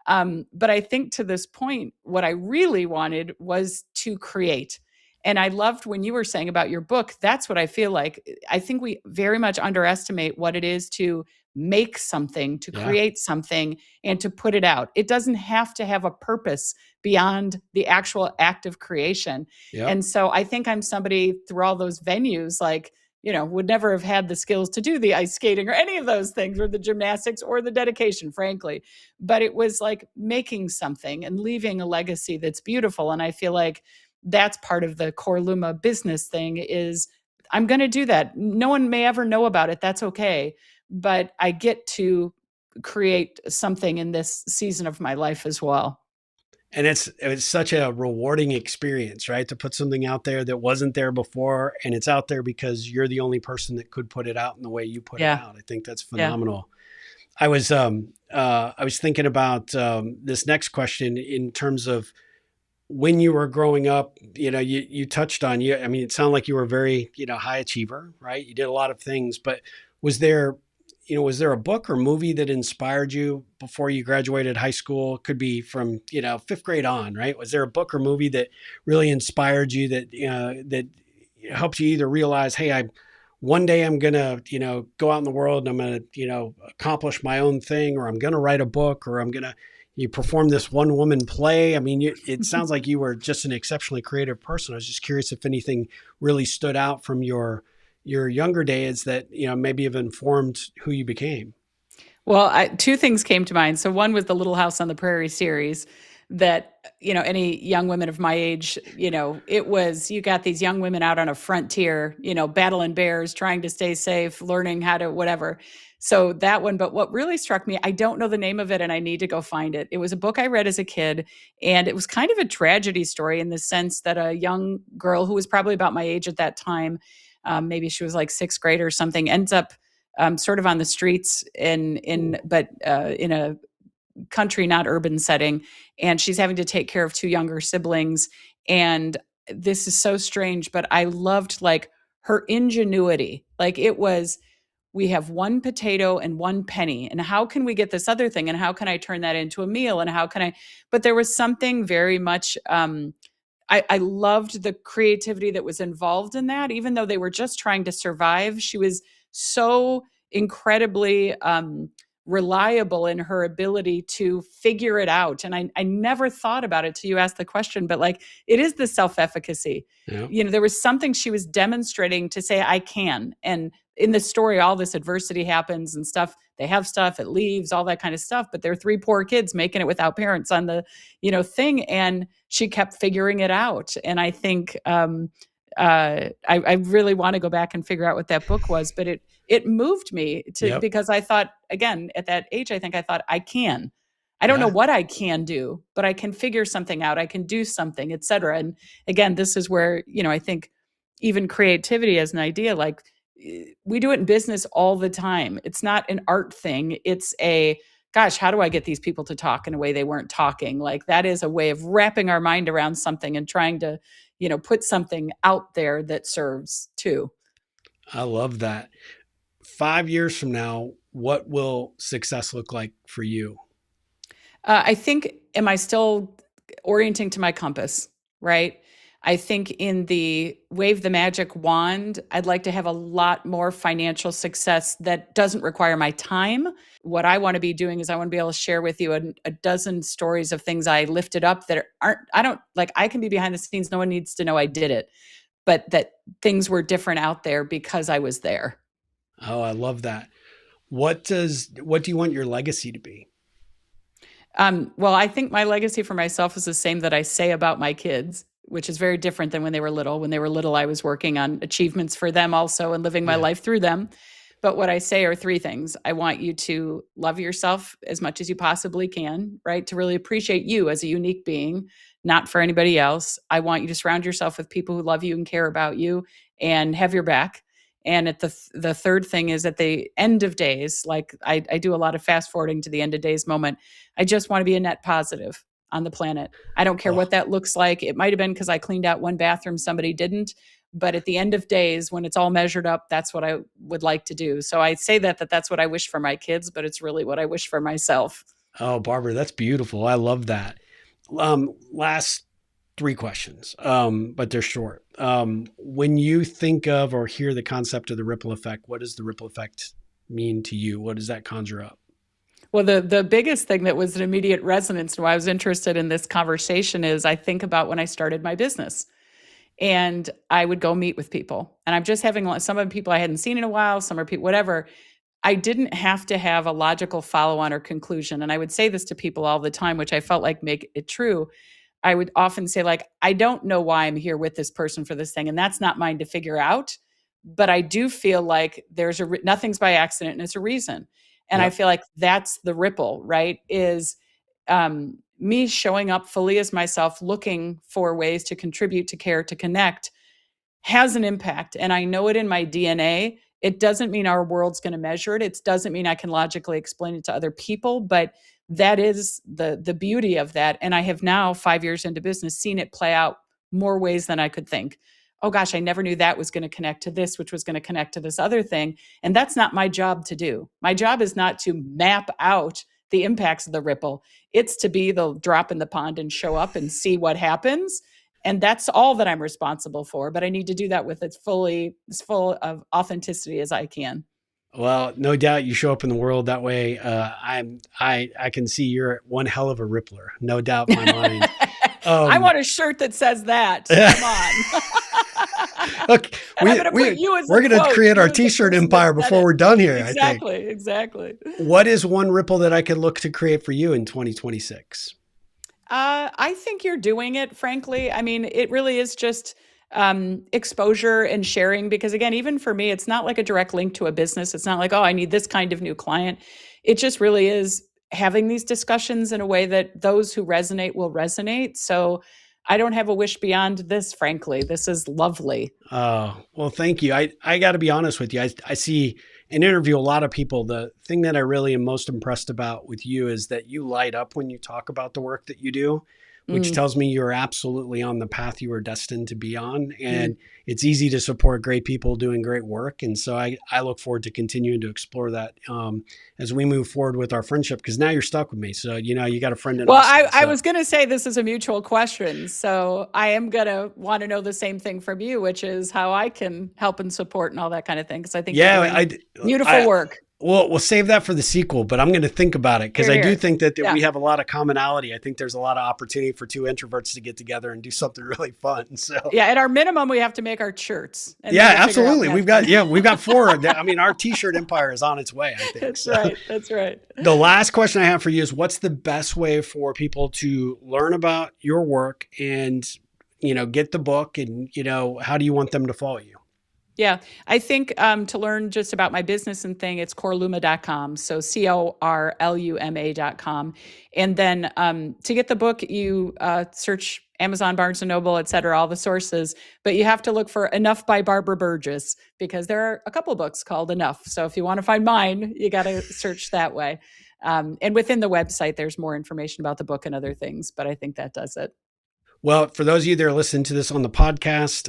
But I think to this point, what I really wanted was to create. And I loved when you were saying about your book, that's what I feel like. I think we very much underestimate what it is to make something, to create something, and to put it out. It doesn't have to have a purpose beyond the actual act of creation. Yep. And so I think I'm somebody through all those venues, like, would never have had the skills to do the ice skating or any of those things, or the gymnastics or the dedication, frankly. But it was like making something and leaving a legacy that's beautiful. And I feel like that's part of the Corluma business thing is I'm going to do that. No one may ever know about it. That's okay. But I get to create something in this season of my life as well. And it's such a rewarding experience, right? To put something out there that wasn't there before, and it's out there because you're the only person that could put it out in the way you put it out. I think that's phenomenal. I was thinking about this next question in terms of when you were growing up. You touched on I mean, it sounded like you were a very high achiever, right? You did a lot of things, but was there a book or movie that inspired you before you graduated high school? It could be from, 5th grade on, right? Was there a book or movie that really inspired you that helped you either realize, hey, one day I'm going to, go out in the world and I'm going to, accomplish my own thing, or I'm going to write a book, or I'm going to perform this one woman play? I mean, it sounds like you were just an exceptionally creative person. I was just curious if anything really stood out from your younger days that, maybe have informed who you became. Well, 2 things came to mind. So one was the Little House on the Prairie series that, any young women of my age, it was, you got these young women out on a frontier, battling bears, trying to stay safe, learning how to whatever. So that one, but what really struck me, I don't know the name of it and I need to go find it. It was a book I read as a kid, and it was kind of a tragedy story in the sense that a young girl who was probably about my age at that time, maybe she was like 6th grade or something, ends up sort of on the streets in a country, not urban setting. And she's having to take care of 2 younger siblings. And this is so strange, but I loved like her ingenuity. Like it was, we have 1 potato and 1 penny. And how can we get this other thing? And how can I turn that into a meal? And but there was something very much, I loved the creativity that was involved in that, even though they were just trying to survive. She was so incredibly reliable in her ability to figure it out. And I never thought about it till you asked the question, but like, it is the self-efficacy. There was something she was demonstrating to say, I can. And in the story, all this adversity happens and stuff. They have stuff, it leaves, all that kind of stuff. But they're three poor kids making it without parents on the, thing. And she kept figuring it out. And I think I really want to go back and figure out what that book was, but it moved me Yep. because I thought, again, at that age, I think I thought I don't know Yeah. what I can do, but I can figure something out. I can do something, et cetera. And again, this is where, I think even creativity as an idea, like we do it in business all the time. It's not an art thing. It's gosh, how do I get these people to talk in a way they weren't talking? Like that is a way of wrapping our mind around something and trying to, put something out there that serves too. I love that. 5 years from now, what will success look like for you? I think, am I still orienting to my compass, right? I think in the wave the magic wand, I'd like to have a lot more financial success that doesn't require my time. What I want to be doing is I want to be able to share with you a dozen stories of things I lifted up that I don't like, I can be behind the scenes. No one needs to know I did it, but that things were different out there because I was there. Oh, I love that. What do you want your legacy to be? Well, I think my legacy for myself is the same that I say about my kids, which is very different than when they were little. When they were little, I was working on achievements for them also and living my Yeah. life through them. But what I say are three things. I want you to love yourself as much as you possibly can, right? To really appreciate you as a unique being, not for anybody else. I want you to surround yourself with people who love you and care about you and have your back. And at the third thing is at the end of days, like I do a lot of fast forwarding to the end of days moment. I just want to be a net positive on the planet. I don't care Oh, what that looks like. It might have been because I cleaned out one bathroom, somebody didn't. But at the end of days, when it's all measured up, that's what I would like to do. So I say that's what I wish for my kids, but it's really what I wish for myself. oh, Barbara, that's beautiful. I love that. Last three questions, but they're short. When you think of or hear the concept of the ripple effect, what does the ripple effect mean to you? What does that conjure up? Well, the biggest thing that was an immediate resonance and why I was interested in this conversation is I think about when I started my business and I would go meet with people. And I'm just having some of the people I hadn't seen in a while, some are people, whatever. I didn't have to have a logical follow on or conclusion. And I would say this to people all the time, which I felt like make it true. I would often say, like, I don't know why I'm here with this person for this thing, and that's not mine to figure out. But I do feel like there's nothing's by accident and it's a reason. And I Yep. feel like that's the ripple, right? Is me showing up fully as myself, looking for ways to contribute, to care, to connect, has an impact. And I know it in my DNA. It doesn't mean our world's going to measure it. It doesn't mean I can logically explain it to other people, but that is the beauty of that. And I have now, 5 years into business, seen it play out more ways than I could think. Oh gosh, I never knew that was going to connect to this, which was going to connect to this other thing. And that's not my job to do. My job is not to map out the impacts of the ripple. It's to be the drop in the pond and show up and see what happens. And that's all that I'm responsible for. But I need to do that with as full of authenticity as I can. Well, no doubt you show up in the world that way. I can see you're one hell of a rippler. No doubt in my mind. I want a shirt that says that. Come on. Look, we're going to create our t-shirt empire before we're done here. Exactly, I think. exactly. What is one ripple that I could look to create for you in 2026? I think you're doing it, frankly. I mean, it really is just exposure and sharing, because again, even for me, it's not like a direct link to a business. It's not like, oh, I need this kind of new client. It just really is having these discussions in a way that those who resonate will resonate. So I don't have a wish beyond this, frankly. This is lovely. Oh, well, thank you. I got to be honest with you. I see and interview a lot of people. The thing that I really am most impressed about with you is that you light up when you talk about the work that you do, which tells me you're absolutely on the path you were destined to be on. And it's easy to support great people doing great work. And so I look forward to continuing to explore that as we move forward with our friendship, because now you're stuck with me. So, you got a friend in Austin. I was going to say this is a mutual question. So I am going to want to know the same thing from you, which is how I can help and support and all that kind of thing. Because I think you're doing beautiful work. Well, we'll save that for the sequel, but I'm going to think about it because I do think that Yeah. we have a lot of commonality. I think there's a lot of opportunity for two introverts to get together and do something really fun. So yeah, at our minimum, we have to make our shirts. And yeah, then we'll absolutely. We've got 4. I mean, our t-shirt empire is on its way, I think. That's right. That's right. The last question I have for you is, what's the best way for people to learn about your work and, get the book, and, how do you want them to follow you? Yeah, I think to learn just about my business and thing, it's corluma.com. So corluma.com. And then to get the book, you search Amazon, Barnes & Noble, et cetera, all the sources. But you have to look for Enough by Barbara Burgess, because there are a couple books called Enough. So if you want to find mine, you got to search that way. And within the website, there's more information about the book and other things. But I think that does it. Well, for those of you that are listening to this on the podcast,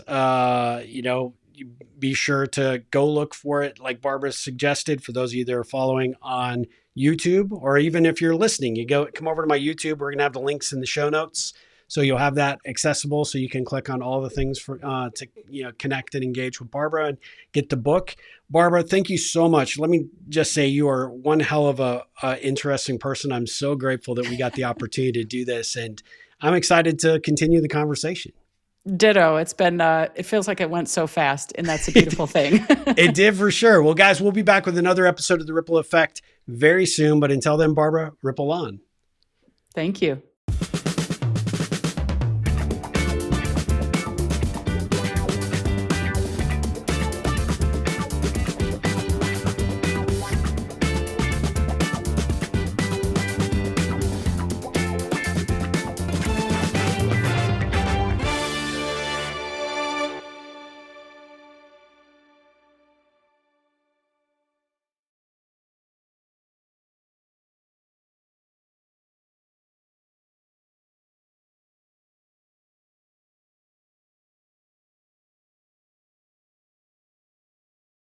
be sure to go look for it, like Barbara suggested. For those of you that are following on YouTube, or even if you're listening, come over to my YouTube. We're going to have the links in the show notes, so you'll have that accessible, so you can click on all the things to connect and engage with Barbara and get the book. Barbara, thank you so much. Let me just say, you are one hell of a interesting person. I'm so grateful that we got the opportunity to do this, and I'm excited to continue the conversation. Ditto. It's been, it feels like it went so fast, and that's a beautiful thing. It did, for sure. Well, guys, we'll be back with another episode of The Ripple Effect very soon. But until then, Barbara, ripple on. Thank you.